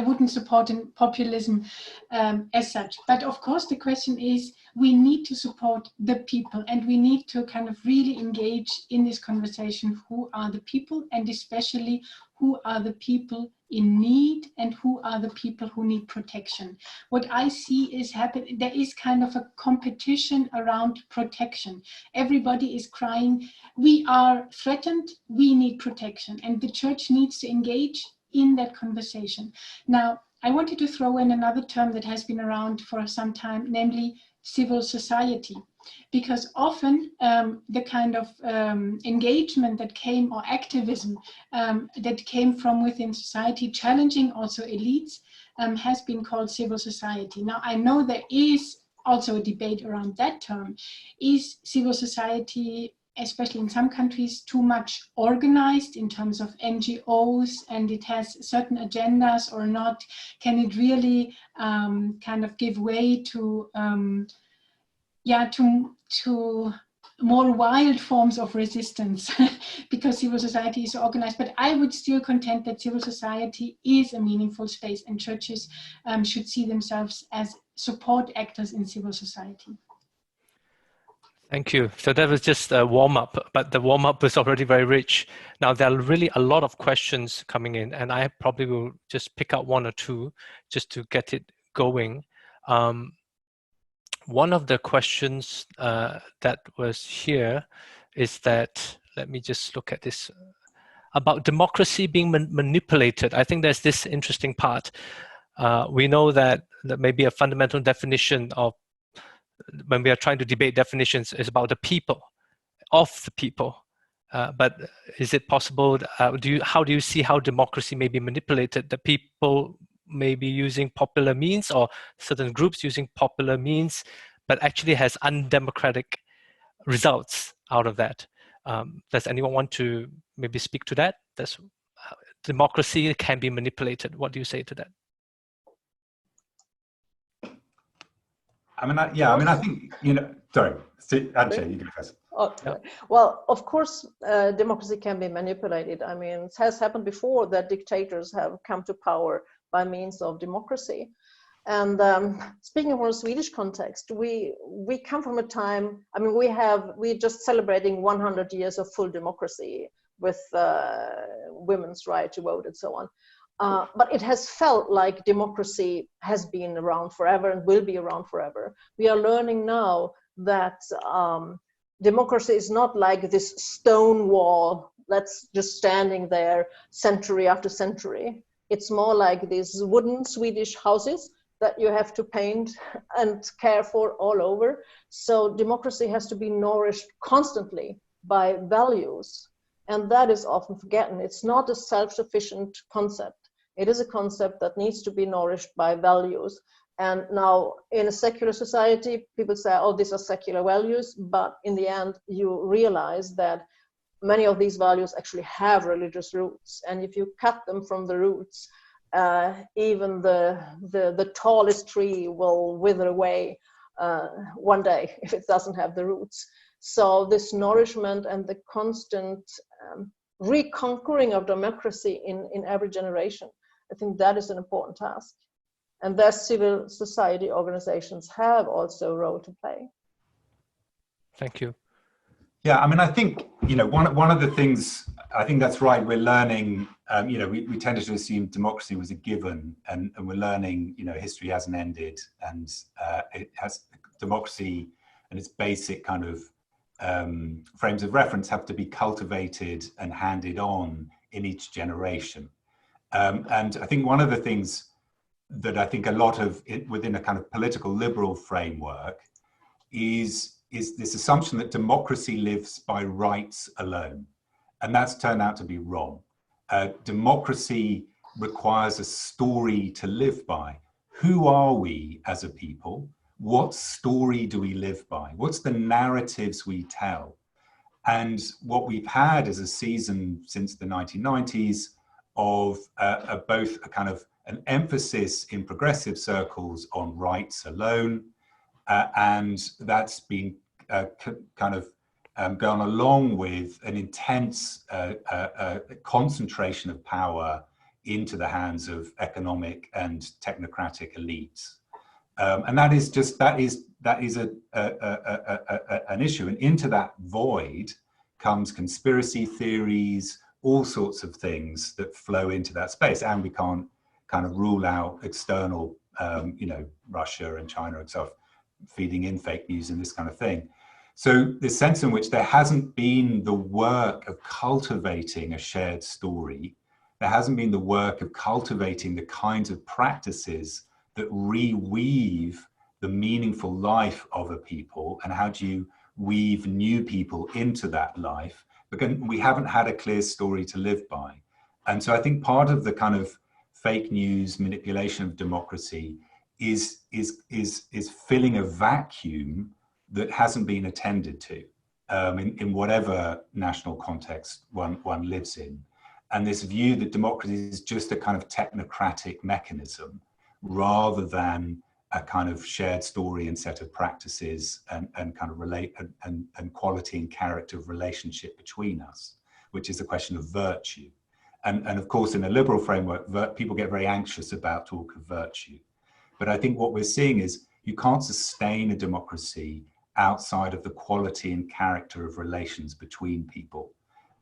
wouldn't support populism as such. But of course, the question is, we need to support the people, and we need to kind of really engage in this conversation. Who are the people, and especially who are the people in need, and who are the people who need protection? What I see is happening, there is kind of a competition around protection. Everybody is crying, we are threatened, we need protection, and the church needs to engage in that conversation. Now, I wanted to throw in another term that has been around for some time, namely civil society, because often the kind of engagement that came, or activism that came from within society, challenging also elites, has been called civil society. Now, I know there is also a debate around that term. Is civil society especially in some countries, too much organized in terms of NGOs, and it has certain agendas or not? Can it really kind of give way to more wild forms of resistance because civil society is organized? But I would still contend that civil society is a meaningful space, and churches should see themselves as support actors in civil society.
Thank you. So that was just a warm-up, but the warm-up was already very rich. Now there are really a lot of questions coming in, and I probably will just pick out one or two just to get it going. One of the questions that was here is that, let me just look at this, about democracy being manipulated. I think there's this interesting part. We know that maybe a fundamental definition of, when we are trying to debate definitions, is about the people, of the people. But is it possible, how do you see how democracy may be manipulated? The people may be using popular means, or certain groups using popular means, but actually has undemocratic results out of that. Does anyone want to maybe speak to that? Democracy can be manipulated. What do you say to that?
I mean, I think, sorry, Antje, you go first.
Oh, yeah. Well, of course, democracy can be manipulated. I mean, it has happened before that dictators have come to power by means of democracy. And speaking from a Swedish context, we come from a time, I mean, we're just celebrating 100 years of full democracy with women's right to vote and so on. But it has felt like democracy has been around forever and will be around forever. We are learning now that democracy is not like this stone wall that's just standing there century after century. It's more like these wooden Swedish houses that you have to paint and care for all over. So democracy has to be nourished constantly by values. And that is often forgotten. It's not a self-sufficient concept. It is a concept that needs to be nourished by values. And now in a secular society, people say, oh, these are secular values. But in the end, you realize that many of these values actually have religious roots. And if you cut them from the roots, even the tallest tree will wither away one day if it doesn't have the roots. So this nourishment and the constant reconquering of democracy in every generation, I think that is an important task. And their civil society organizations have also a role to play.
Thank you.
Yeah, I mean, I think, one of the things, I think that's right, we're learning, we tended to assume democracy was a given, and we're learning, history hasn't ended, and democracy and its basic kind of frames of reference have to be cultivated and handed on in each generation. And I think one of the things that I think a lot of within a kind of political liberal framework is this assumption that democracy lives by rights alone. And that's turned out to be wrong. Democracy requires a story to live by. Who are we as a people? What story do we live by? What's the narratives we tell? And what we've had is a season since the 1990s of both a kind of an emphasis in progressive circles on rights alone, and that's been kind of gone along with an intense concentration of power into the hands of economic and technocratic elites. And that is an issue. And into that void comes conspiracy theories, all sorts of things that flow into that space. And we can't kind of rule out external, Russia and China and stuff feeding in fake news and this kind of thing. So this sense in which there hasn't been the work of cultivating a shared story, there hasn't been the work of cultivating the kinds of practices that reweave the meaningful life of a people, and how do you weave new people into that life, because we haven't had a clear story to live by. And so I think part of the kind of fake news manipulation of democracy is filling a vacuum that hasn't been attended to. in whatever national context one lives in. And this view that democracy is just a kind of technocratic mechanism rather than a kind of shared story and set of practices and kind of and quality and character of relationship between us, which is a question of virtue. And of course, in a liberal framework, people get very anxious about talk of virtue. But I think what we're seeing is you can't sustain a democracy outside of the quality and character of relations between people.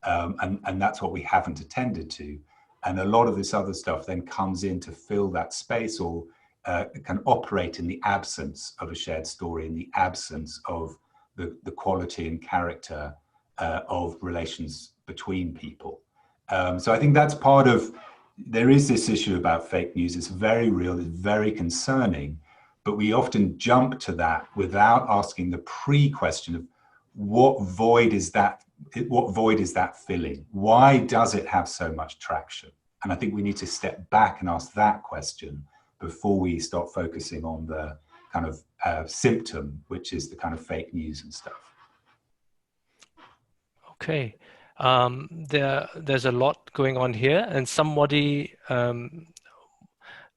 And that's what we haven't attended to. And a lot of this other stuff then comes in to fill that space or can operate in the absence of a shared story, in the absence of the quality and character of relations between people. So I think that's part of, there is this issue about fake news. It's very real, it's very concerning, but we often jump to that without asking the pre-question of what void is that filling? Why does it have so much traction? And I think we need to step back and ask that question before we start focusing on the kind of symptom, which is the kind of fake news and stuff.
Okay. There's a lot going on here, and somebody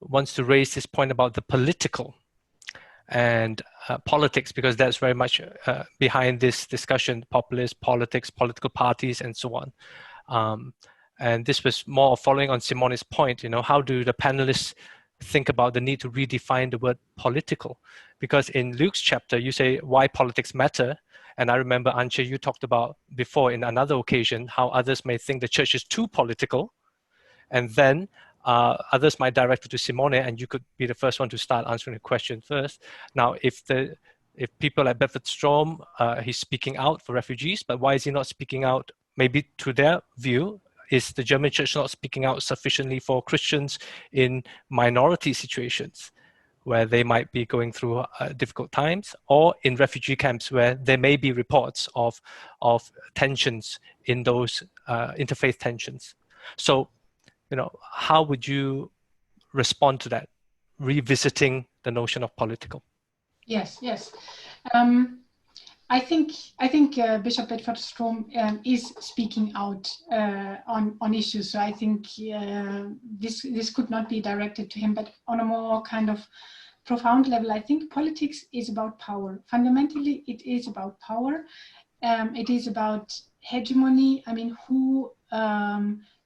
wants to raise this point about the political and politics, because that's very much behind this discussion: populist politics, political parties, and so on. And this was more following on Simone's point. How do the panelists think about the need to redefine the word political? Because in Luke's chapter, you say why politics matter. And I remember, Antje, you talked about before in another occasion how others may think the church is too political. And then others might direct it to Simone, and you could be the first one to start answering the question first. Now, if people like Bretherton, he's speaking out for refugees, but why is he not speaking out? Maybe to their view, is the German church not speaking out sufficiently for Christians in minority situations, where they might be going through difficult times, or in refugee camps where there may be reports of tensions in those interfaith tensions? So, how would you respond to that, revisiting the notion of political?
Yes. I think Bishop Bretherton is speaking out on issues. So I think this could not be directed to him, but on a more kind of profound level, I think politics is about power. Fundamentally, it is about power. It is about hegemony. I mean, who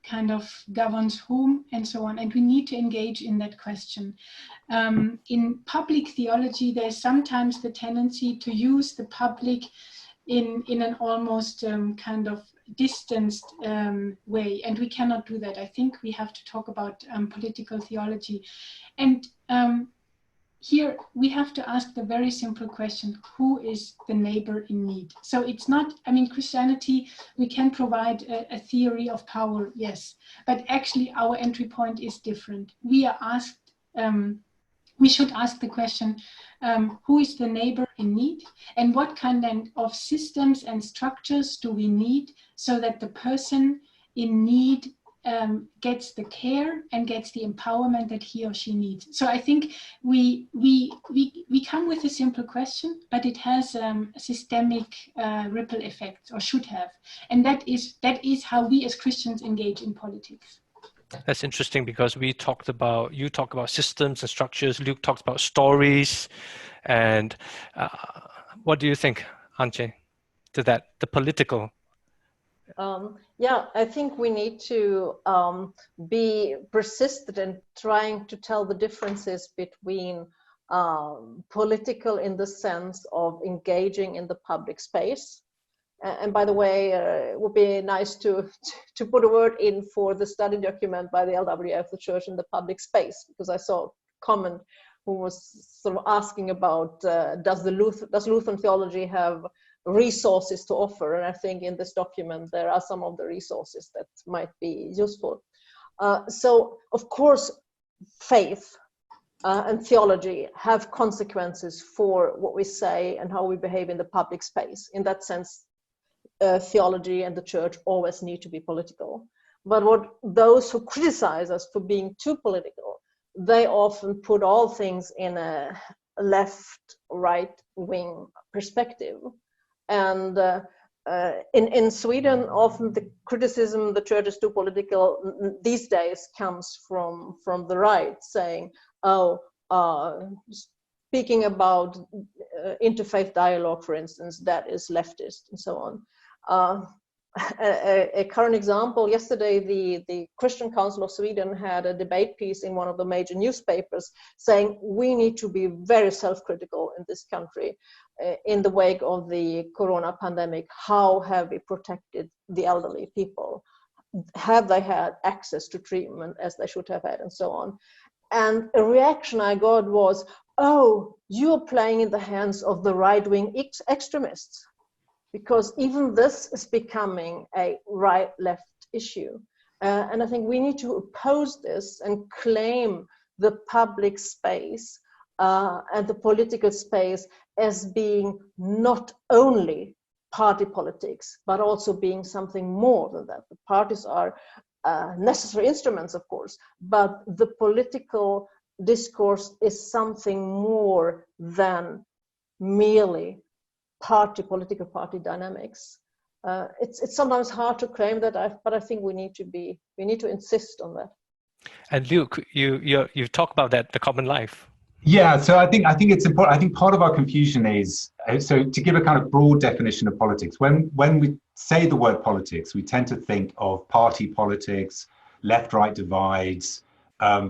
kind of governs whom, and so on. And we need to engage in that question. In public theology, there's sometimes the tendency to use the public in an almost kind of distanced way, and we cannot do that. I think we have to talk about political theology. And here we have to ask the very simple question: who is the neighbor in need? So it's not, Christianity, we can provide a theory of power, yes, but actually our entry point is different. We are asked, we should ask the question, who is the neighbor in need, and what kind of systems and structures do we need so that the person in need gets the care and gets the empowerment that he or she needs. So I think we come with a simple question, but it has a systemic ripple effect, or should have, and that is how we as Christians engage in politics.
That's interesting, because you talk about systems and structures. Luke talked about stories, and what do you think, Antje, to that, the political?
Yeah, I think we need to be persistent in trying to tell the differences between political in the sense of engaging in the public space. And by the way, it would be nice to put a word in for the study document by the LWF, the Church in the Public Space, because I saw a comment who was sort of asking about does Lutheran theology have resources to offer, and I think in this document there are some of the resources that might be useful. So of course faith and theology have consequences for what we say and how we behave in the public space. In that sense, theology and the church always need to be political. But what those who criticize us for being too political, they often put all things in a left, right wing perspective. And in Sweden, often the criticism the church is too political these days comes from the right, saying, oh, speaking about interfaith dialogue, for instance, that is leftist and so on. A current example, yesterday the Christian Council of Sweden had a debate piece in one of the major newspapers saying we need to be very self-critical in this country in the wake of the corona pandemic. How have we protected the elderly people? Have they had access to treatment as they should have had, and so on? And a reaction I got was, oh, you're playing in the hands of the right-wing extremists, because even this is becoming a right-left issue. And I think we need to oppose this and claim the public space and the political space as being not only party politics, but also being something more than that. The parties are necessary instruments, of course, but the political discourse is something more than merely political party dynamics. It's sometimes hard to claim that, but I think we need to insist on that.
And Luke, you talk about that, the common life.
Yeah, so I think it's important. I think part of our confusion is, so to give a kind of broad definition of politics, when we say the word politics, we tend to think of party politics, left-right divides,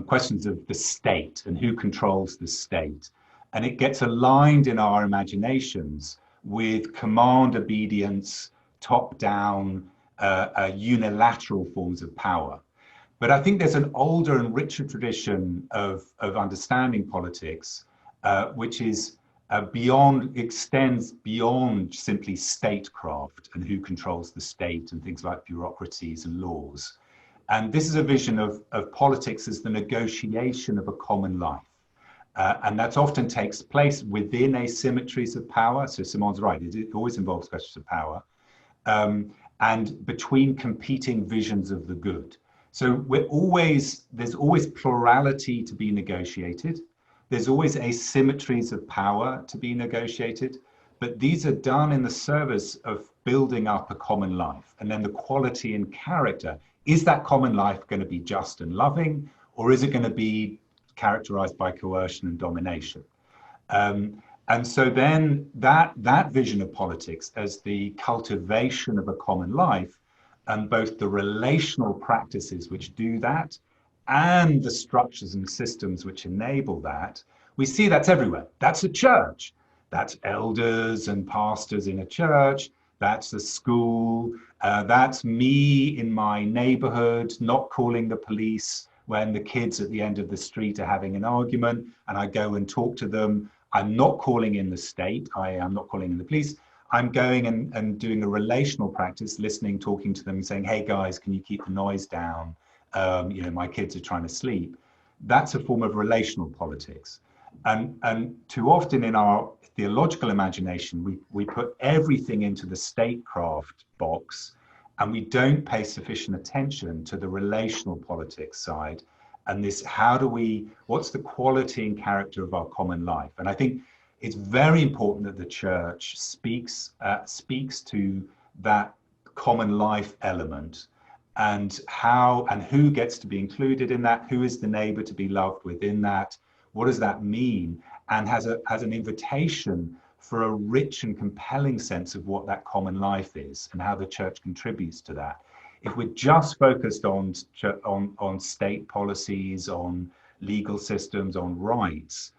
questions of the state and who controls the state. And it gets aligned in our imaginations with command obedience, top-down, unilateral forms of power. But I think there's an older and richer tradition of understanding politics, which is extends beyond simply statecraft and who controls the state and things like bureaucracies and laws. And this is a vision of politics as the negotiation of a common life. And that often takes place within asymmetries of power. So Simone's right, it always involves questions of power, and between competing visions of the good. So there's always plurality to be negotiated. There's always asymmetries of power to be negotiated, but these are done in the service of building up a common life. And then the quality and character, is that common life going to be just and loving, or is it going to be characterized by coercion and domination? And so then that vision of politics as the cultivation of a common life, and both the relational practices which do that and the structures and systems which enable that, we see that's everywhere. That's a church. That's elders and pastors in a church. That's the school. That's me in my neighborhood, not calling the police when the kids at the end of the street are having an argument and I go and talk to them. I'm not calling in the state. I am not calling in the police. I'm going and doing a relational practice, listening, talking to them and saying, hey guys, can you keep the noise down? My kids are trying to sleep. That's a form of relational politics. And too often in our theological imagination, we put everything into the statecraft box and we don't pay sufficient attention to the relational politics side. And this, what's the quality and character of our common life? And I think it's very important that the church speaks to that common life element and how and who gets to be included in that, who is the neighbor to be loved within that, what does that mean, and has an invitation for a rich and compelling sense of what that common life is and how the church contributes to that. If we're just focused on state policies, on legal systems, on rights,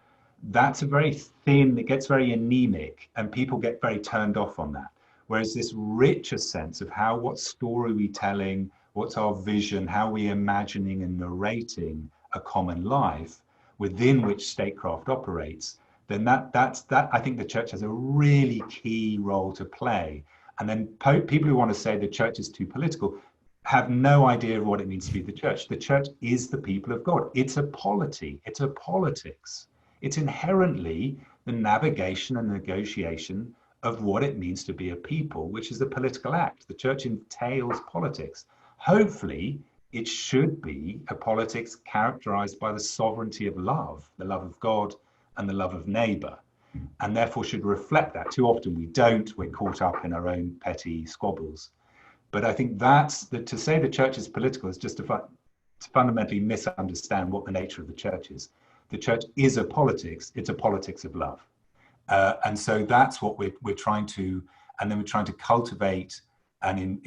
that's a very thin, it gets very anemic and people get very turned off on that. Whereas this richer sense of what story we telling, what's our vision, how we imagining and narrating a common life within which statecraft operates, then that I think the church has a really key role to play. And then people who want to say the church is too political have no idea of what it means to be the church. The church is the people of God. It's a polity, it's a politics. It's inherently the navigation and negotiation of what it means to be a people, which is the political act. The church entails politics. Hopefully, it should be a politics characterized by the sovereignty of love, the love of God and the love of neighbor. and therefore should reflect that. Too often we don't, we're caught up in our own petty squabbles. But I think to say the church is political is just to fundamentally misunderstand what the nature of the church is. The church is a politics, it's a politics of love. And so that's what we're trying to, and then we're trying to cultivate and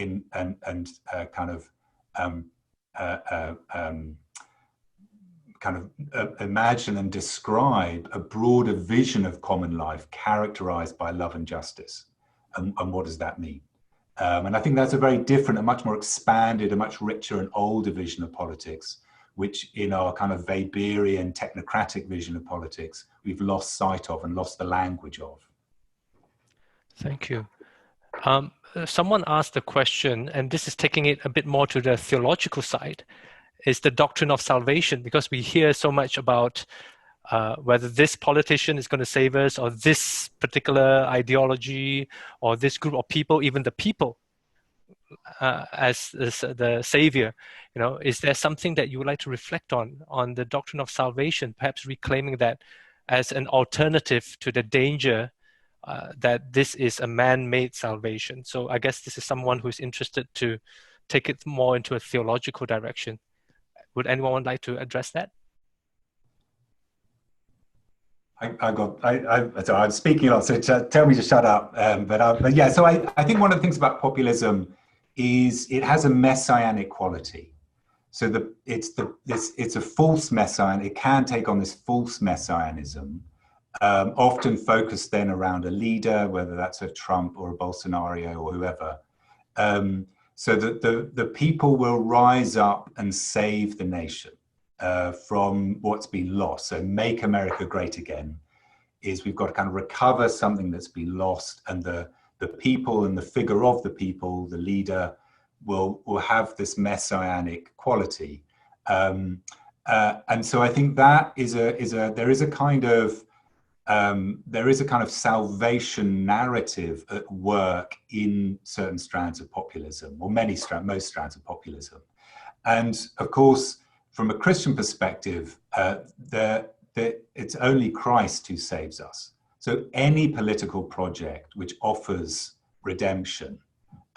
imagine and describe a broader vision of common life characterized by love and justice. And what does that mean? And I think that's a very different, a much more expanded, a much richer and older vision of politics, which in our kind of Weberian technocratic vision of politics, we've lost sight of and lost the language of.
Thank you. Someone asked a question, and this is taking it a bit more to the theological side, is the doctrine of salvation, because we hear so much about whether this politician is going to save us, or this particular ideology, or this group of people, even the people as the savior. Is there something that you would like to reflect on the doctrine of salvation, perhaps reclaiming that as an alternative to the danger that this is a man-made salvation? So I guess this is someone who's interested to take it more into a theological direction. Would anyone like to address that?
I'm speaking a lot, so tell me to shut up. But yeah, so I think one of the things about populism is it has a messianic quality. So it's a false messian. It can take on this false messianism, often focused then around a leader, whether that's a Trump or a Bolsonaro or whoever. So that the people will rise up and save the nation from what's been lost. So make America great again is we've got to kind of recover something that's been lost, and the people and the figure of the people, the leader, will have this messianic quality. And so I think that there is a kind of salvation narrative at work in certain strands of populism, or most strands of populism. And of course, from a Christian perspective, it's only Christ who saves us. So any political project which offers redemption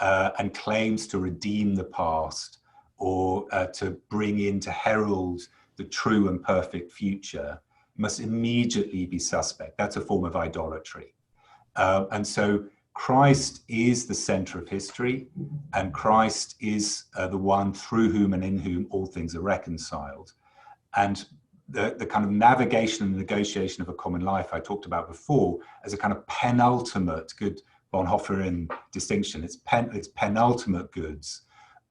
and claims to redeem the past, or to bring in, to herald the true and perfect future, must immediately be suspect. That's a form of idolatry. And so Christ is the center of history, and Christ is the one through whom and in whom all things are reconciled. And the kind of navigation and negotiation of a common life I talked about before as a kind of penultimate, good Bonhoefferian distinction, it's penultimate goods.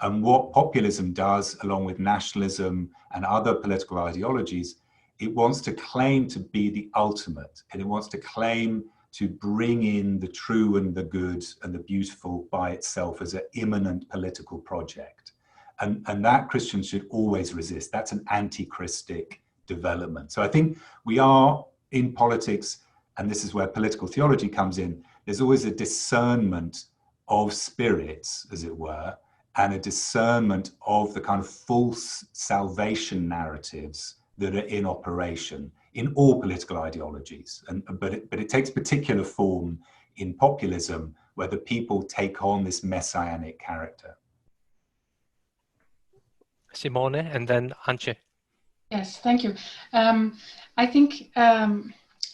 And what populism does, along with nationalism and other political ideologies, it wants to claim to be the ultimate, and it wants to claim to bring in the true and the good and the beautiful by itself as an immanent political project. And that Christians should always resist. That's an anti-Christic development. So I think we are in politics, and this is where political theology comes in, there's always a discernment of spirits, as it were, and a discernment of the kind of false salvation narratives that are in operation in all political ideologies. But it takes particular form in populism, where the people take on this messianic character.
Simone, and then Antje.
Yes, thank you. I think,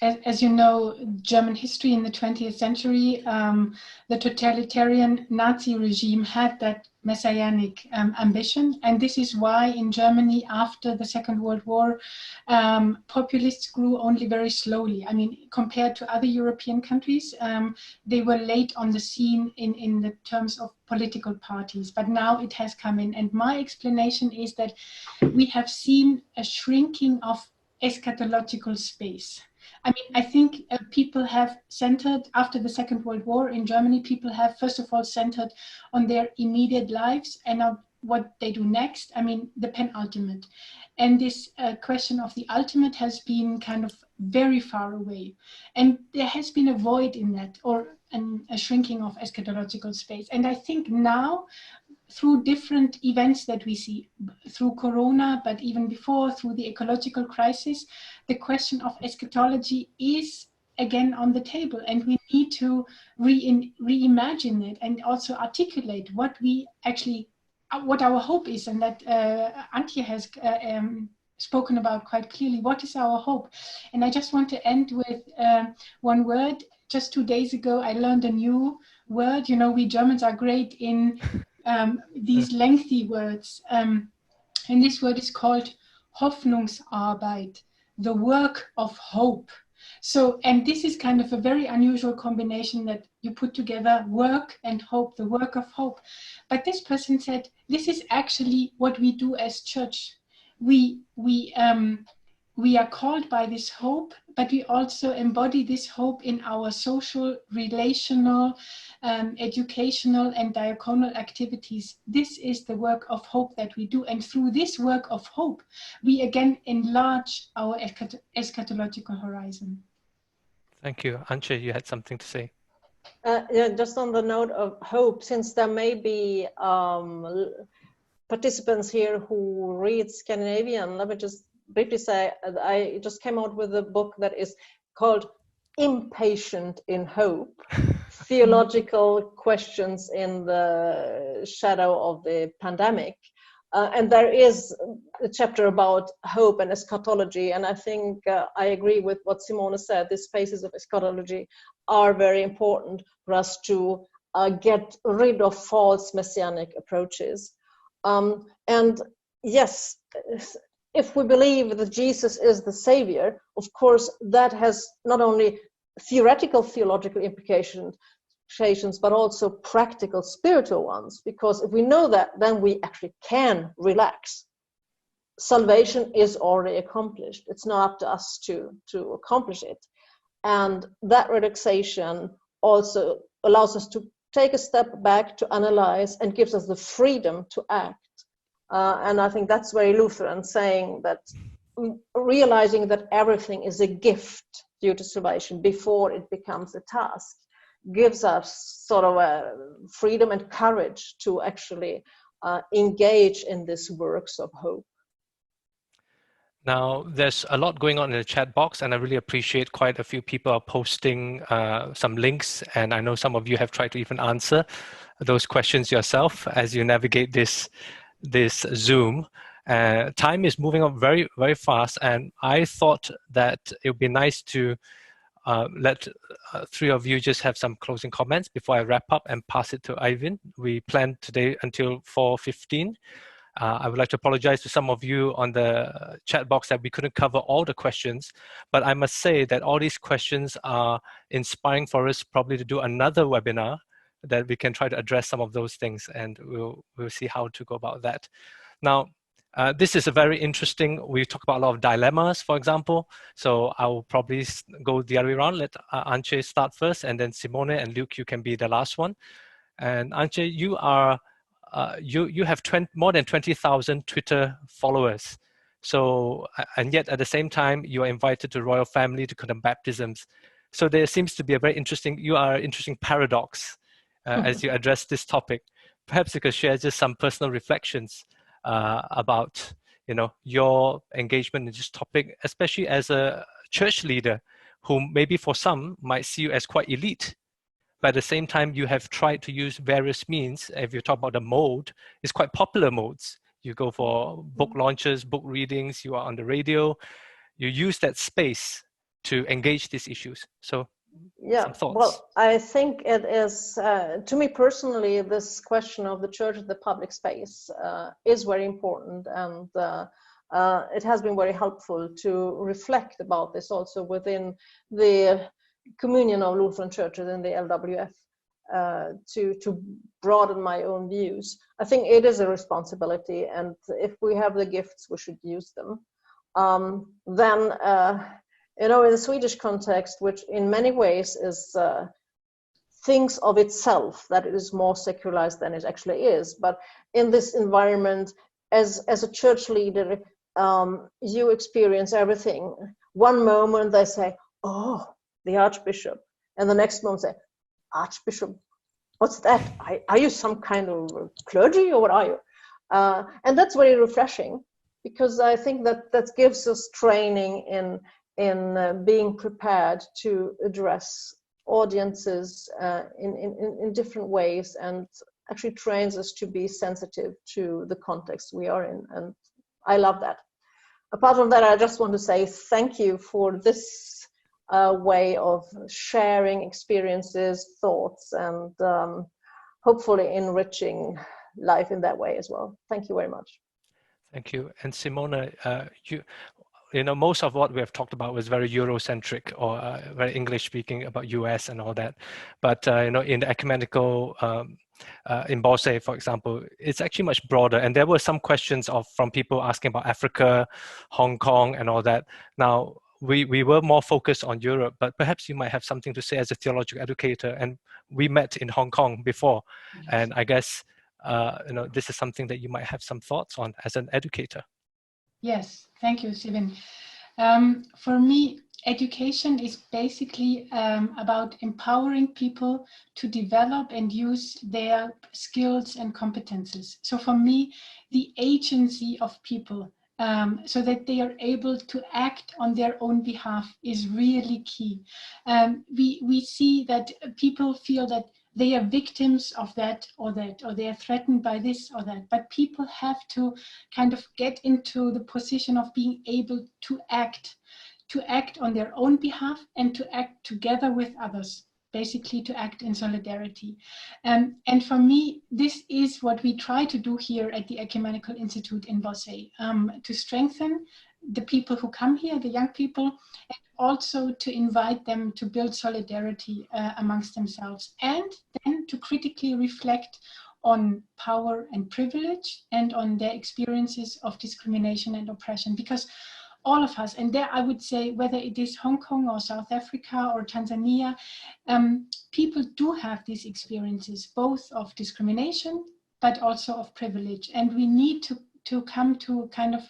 as you know, German history in the 20th century, the totalitarian Nazi regime had that messianic ambition. And this is why in Germany, after the Second World War, populists grew only very slowly. I mean, compared to other European countries, they were late on the scene in the terms of political parties, but now it has come in. And my explanation is that we have seen a shrinking of eschatological space. I mean, I think people have centered, after the Second World War in Germany, people have first of all centered on their immediate lives and on what they do next. I mean, the penultimate. And this question of the ultimate has been kind of very far away. And there has been a void in that, or a shrinking of eschatological space. And I think now, through different events that we see, through Corona, but even before, through the ecological crisis, the question of eschatology is again on the table, and we need to reimagine it and also articulate what we actually, what our hope is, and that Antje has spoken about quite clearly. What is our hope? And I just want to end with one word. Just 2 days ago, I learned a new word. You know, we Germans are great in these lengthy words. And this word is called Hoffnungsarbeit, the work of hope. So, and this is kind of a very unusual combination that you put together, work and hope, the work of hope. But this person said, this is actually what we do as church. We are called by this hope, but we also embody this hope in our social, relational, educational, and diaconal activities. This is the work of hope that we do. And through this work of hope, we again enlarge our eschatological horizon.
Thank you. Antje, you had something to say.
Yeah, just on the note of hope, since there may be participants here who read Scandinavian, let me just briefly say, I just came out with a book that is called Impatient in Hope, Theological Questions in the Shadow of the Pandemic. And there is a chapter about hope and eschatology, and I think I agree with what Simone said. These phases of eschatology are very important for us to get rid of false messianic approaches. And yes, if we believe that Jesus is the Savior, of course, that has not only theoretical theological implications, but also practical spiritual ones, because if we know that, then we actually can relax. Salvation is already accomplished. It's not up to us to accomplish it. And that relaxation also allows us to take a step back, to analyze, and gives us the freedom to act. And I think that's very Lutheran, saying that realizing that everything is a gift due to salvation before it becomes a task gives us sort of a freedom and courage to actually engage in these works of hope.
Now, there's a lot going on in the chat box, and I really appreciate quite a few people are posting some links, and I know some of you have tried to even answer those questions yourself as you navigate this Zoom. Time is moving up very, very fast, and I thought that it would be nice to let three of you just have some closing comments before I wrap up and pass it to Eivind. We planned today until 4:15. I would like to apologize to some of you on the chat box that we couldn't cover all the questions, but I must say that all these questions are inspiring for us probably to do another webinar that we can try to address some of those things, and we'll see how to go about that. Now, this is a very interesting, we talk about a lot of dilemmas, for example, so I'll probably go the other way around. Let Antje start first, and then Simone and Luke, you can be the last one. And Antje, you are you have more than 20,000 Twitter followers. So, and yet at the same time, you are invited to royal family to condemn baptisms. So there seems to be a very interesting, you are an interesting paradox as you address this topic. Perhaps you could share just some personal reflections about, you know, your engagement in this topic, especially as a church leader who maybe for some might see you as quite elite. But at the same time, you have tried to use various means. If you talk about the mode, it's quite popular modes. You go for book launches, book readings, you are on the radio. You use that space to engage these issues. So, yeah, some thoughts.
Well, I think it is, to me personally, this question of the church, the public space, is very important. And it has been very helpful to reflect about this also within the communion of Lutheran churches in the LWF, to broaden my own views. I think it is a responsibility, and if we have the gifts, we should use them. Then, you know, in the Swedish context, which in many ways is thinks of itself that it is more secularized than it actually is, but in this environment, as a church leader, you experience everything. One moment they say, "Oh, the Archbishop," and the next moment say, "Archbishop, what's that? Are you some kind of clergy, or what are you?" And that's very refreshing, because I think that gives us training in being prepared to address audiences in different ways, and actually trains us to be sensitive to the context we are in. And I love that. Apart from that, I just want to say thank you for this way of sharing experiences, thoughts, and hopefully enriching life in that way as well. Thank you very much.
Thank you. And Simona, you know, most of what we have talked about was very Eurocentric or very English speaking about US and all that. But, you know, in the ecumenical, in Bosse, for example, it's actually much broader. And there were some questions from people asking about Africa, Hong Kong and all that. Now, we were more focused on Europe, but perhaps you might have something to say as a theological educator. And we met in Hong Kong before. Yes. And I guess, you know, this is something that you might have some thoughts on as an educator.
Yes, thank you, Stephen. For me, education is basically about empowering people to develop and use their skills and competences. So for me, the agency of people, so that they are able to act on their own behalf, is really key. We see that people feel that they are victims of that, or they are threatened by this or that. But people have to kind of get into the position of being able to act on their own behalf and to act together with others, basically to act in solidarity. And for me, this is what we try to do here at the Ecumenical Institute in Bosse, to strengthen the people who come here, the young people, and also to invite them to build solidarity amongst themselves, and then to critically reflect on power and privilege and on their experiences of discrimination and oppression. Because all of us, and there I would say, whether it is Hong Kong or South Africa or Tanzania, people do have these experiences, both of discrimination, but also of privilege. And we need to come to kind of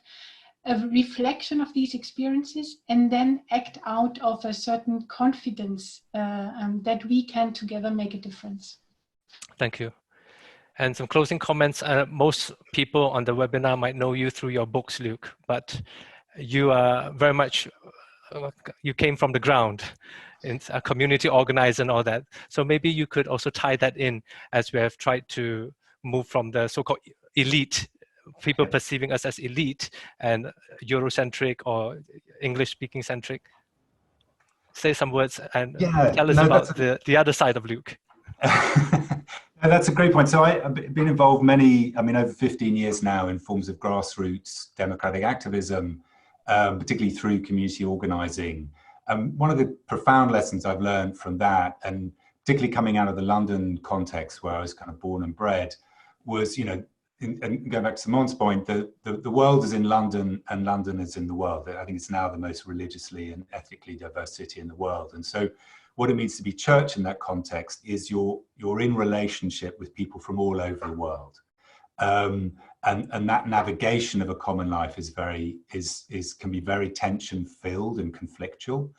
a reflection of these experiences and then act out of a certain confidence that we can together make a difference.
Thank you. And some closing comments. Most people on the webinar might know you through your books, Luke, but you are very much, you came from the ground, in a community organizer and all that. So maybe you could also tie that in, as we have tried to move from the so-called elite, people perceiving us as elite and Eurocentric or English-speaking centric. Say some words and tell us about the other side of Luke.
That's a great point. So I've been involved over 15 years now in forms of grassroots democratic activism, particularly through community organizing. One of the profound lessons I've learned from that, and particularly coming out of the London context where I was kind of born and bred, was, you know, and going back to Simon's point, the world is in London and London is in the world. I think it's now the most religiously and ethnically diverse city in the world. And so what it means to be church in that context is you're in relationship with people from all over the world. And that navigation of a common life can be very tension filled and conflictual.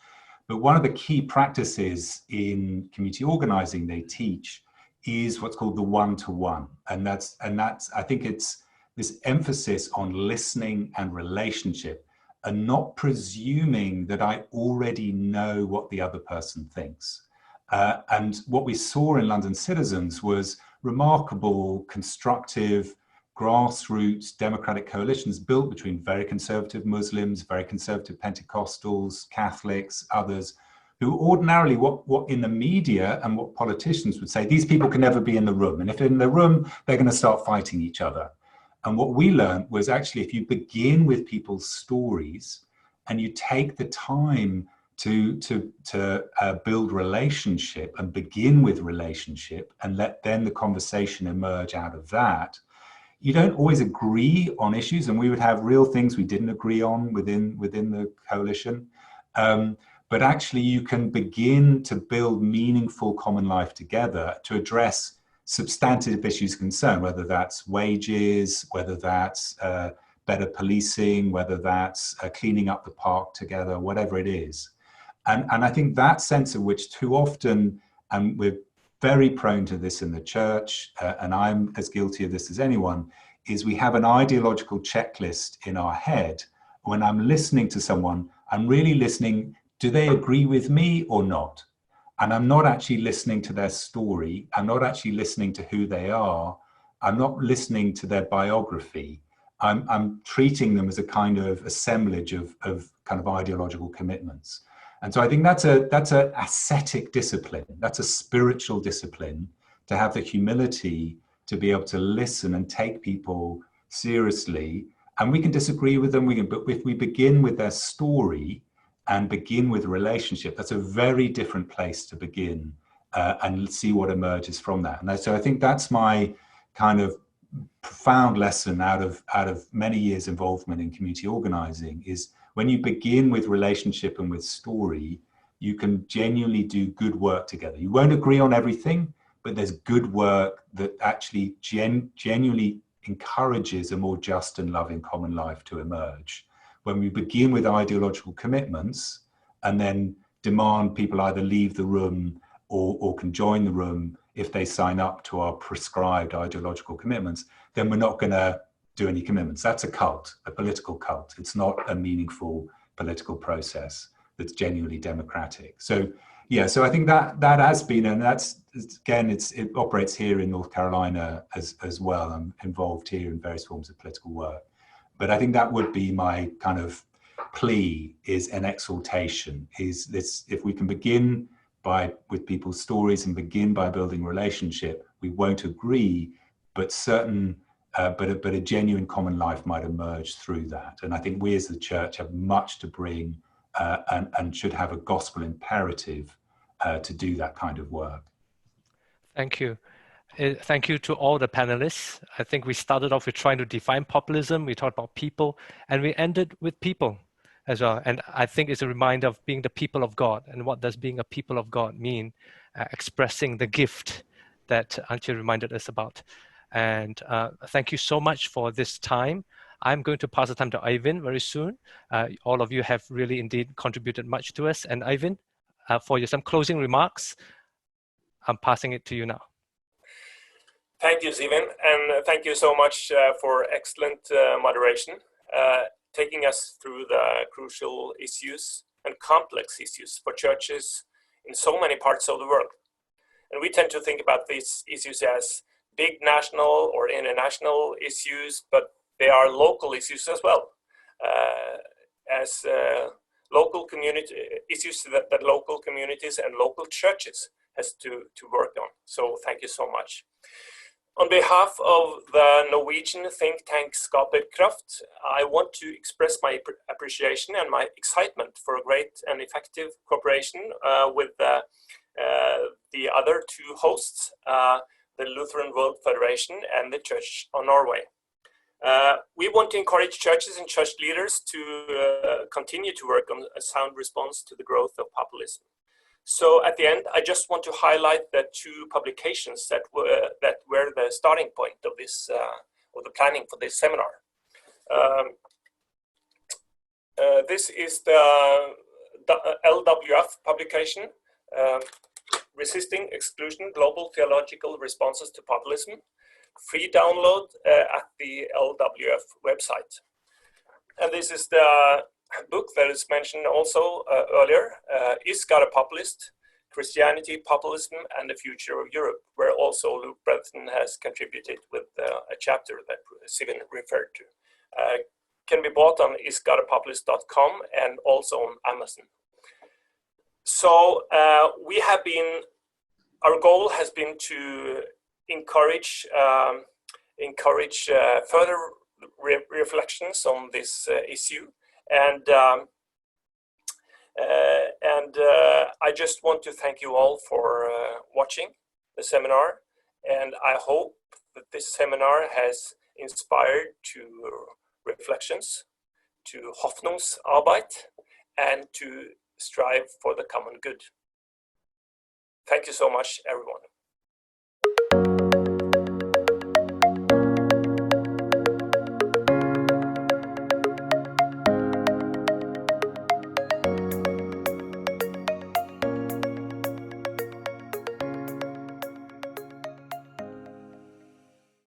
But one of the key practices in community organizing they teach is what's called the one-to-one. And that's I think it's this emphasis on listening and relationship, and not presuming that I already know what the other person thinks. And what we saw in London Citizens was remarkable, constructive, grassroots democratic coalitions built between very conservative Muslims, very conservative Pentecostals, Catholics, others, who ordinarily, what in the media and what politicians would say, these people can never be in the room. And if they're in the room, they're going to start fighting each other. And what we learned was actually, if you begin with people's stories and you take the time to build relationship and begin with relationship and let then the conversation emerge out of that, you don't always agree on issues, and we would have real things we didn't agree on within the coalition. But actually you can begin to build meaningful common life together to address substantive issues of concern, whether that's wages, whether that's better policing, whether that's cleaning up the park together, whatever it is. And I think that sense of which too often, and we're very prone to this in the church, and I'm as guilty of this as anyone, is we have an ideological checklist in our head. When I'm listening to someone, I'm really listening, do they agree with me or not? And I'm not actually listening to their story. I'm not actually listening to who they are. I'm not listening to their biography. I'm treating them as a kind of assemblage of kind of ideological commitments. And so I think that's a ascetic discipline. That's a spiritual discipline, to have the humility to be able to listen and take people seriously. And we can disagree with them, but if we begin with their story and begin with relationship, that's a very different place to begin, and see what emerges from that. And so I think that's my kind of profound lesson out of many years involvement in community organizing, is when you begin with relationship and with story, you can genuinely do good work together. You won't agree on everything, but there's good work that actually genuinely encourages a more just and loving common life to emerge. When we begin with ideological commitments and then demand people either leave the room or can join the room if they sign up to our prescribed ideological commitments, then we're not going to do any commitments. That's a cult, a political cult. It's not a meaningful political process that's genuinely democratic. So yeah, so I think that has been, and that's, again, it operates here in North Carolina as well. I'm involved here in various forms of political work. But I think that would be my kind of plea, is an exaltation, is this: if we can begin with people's stories and begin by building relationship, we won't agree, but but a genuine common life might emerge through that. And I think we as the church have much to bring, and should have a gospel imperative to do that kind of work.
Thank you. Thank you to all the panelists. I think we started off with trying to define populism. We talked about people, and we ended with people as well. And I think it's a reminder of being the people of God. And what does being a people of God mean? Expressing the gift that Antje reminded us about. And thank you so much for this time. I'm going to pass the time to Eivind very soon. All of you have really indeed contributed much to us. And Eivind, for some closing remarks, I'm passing it to you now.
Thank you, Stephen, and thank you so much for excellent moderation, taking us through the crucial issues and complex issues for churches in so many parts of the world. And we tend to think about these issues as big national or international issues, but they are local issues as well, as local community issues that local communities and local churches has to work on. So thank you so much. On behalf of the Norwegian think tank Skaperkraft, I want to express my appreciation and my excitement for a great and effective cooperation with the other two hosts, the Lutheran World Federation and the Church of Norway. We want to encourage churches and church leaders to continue to work on a sound response to the growth of populism. So at the end, I just want to highlight the two publications that were the starting point of this, or the planning for this seminar. This is the LWF publication, Resisting Exclusion, Global Theological Responses to Populism. Free download at the LWF website. And this is the book that is mentioned also earlier, Is God a Populist? Christianity, Populism, and the Future of Europe, where also Luke Bretherton has contributed with a chapter that Sigrid referred to. Can be bought on isgodapopulist.com and also on Amazon. So our goal has been to encourage further reflections on this issue. And I just want to thank you all for watching the seminar. And I hope that this seminar has inspired to reflections, to Hoffnungsarbeit, and to strive for the common good. Thank you so much, everyone.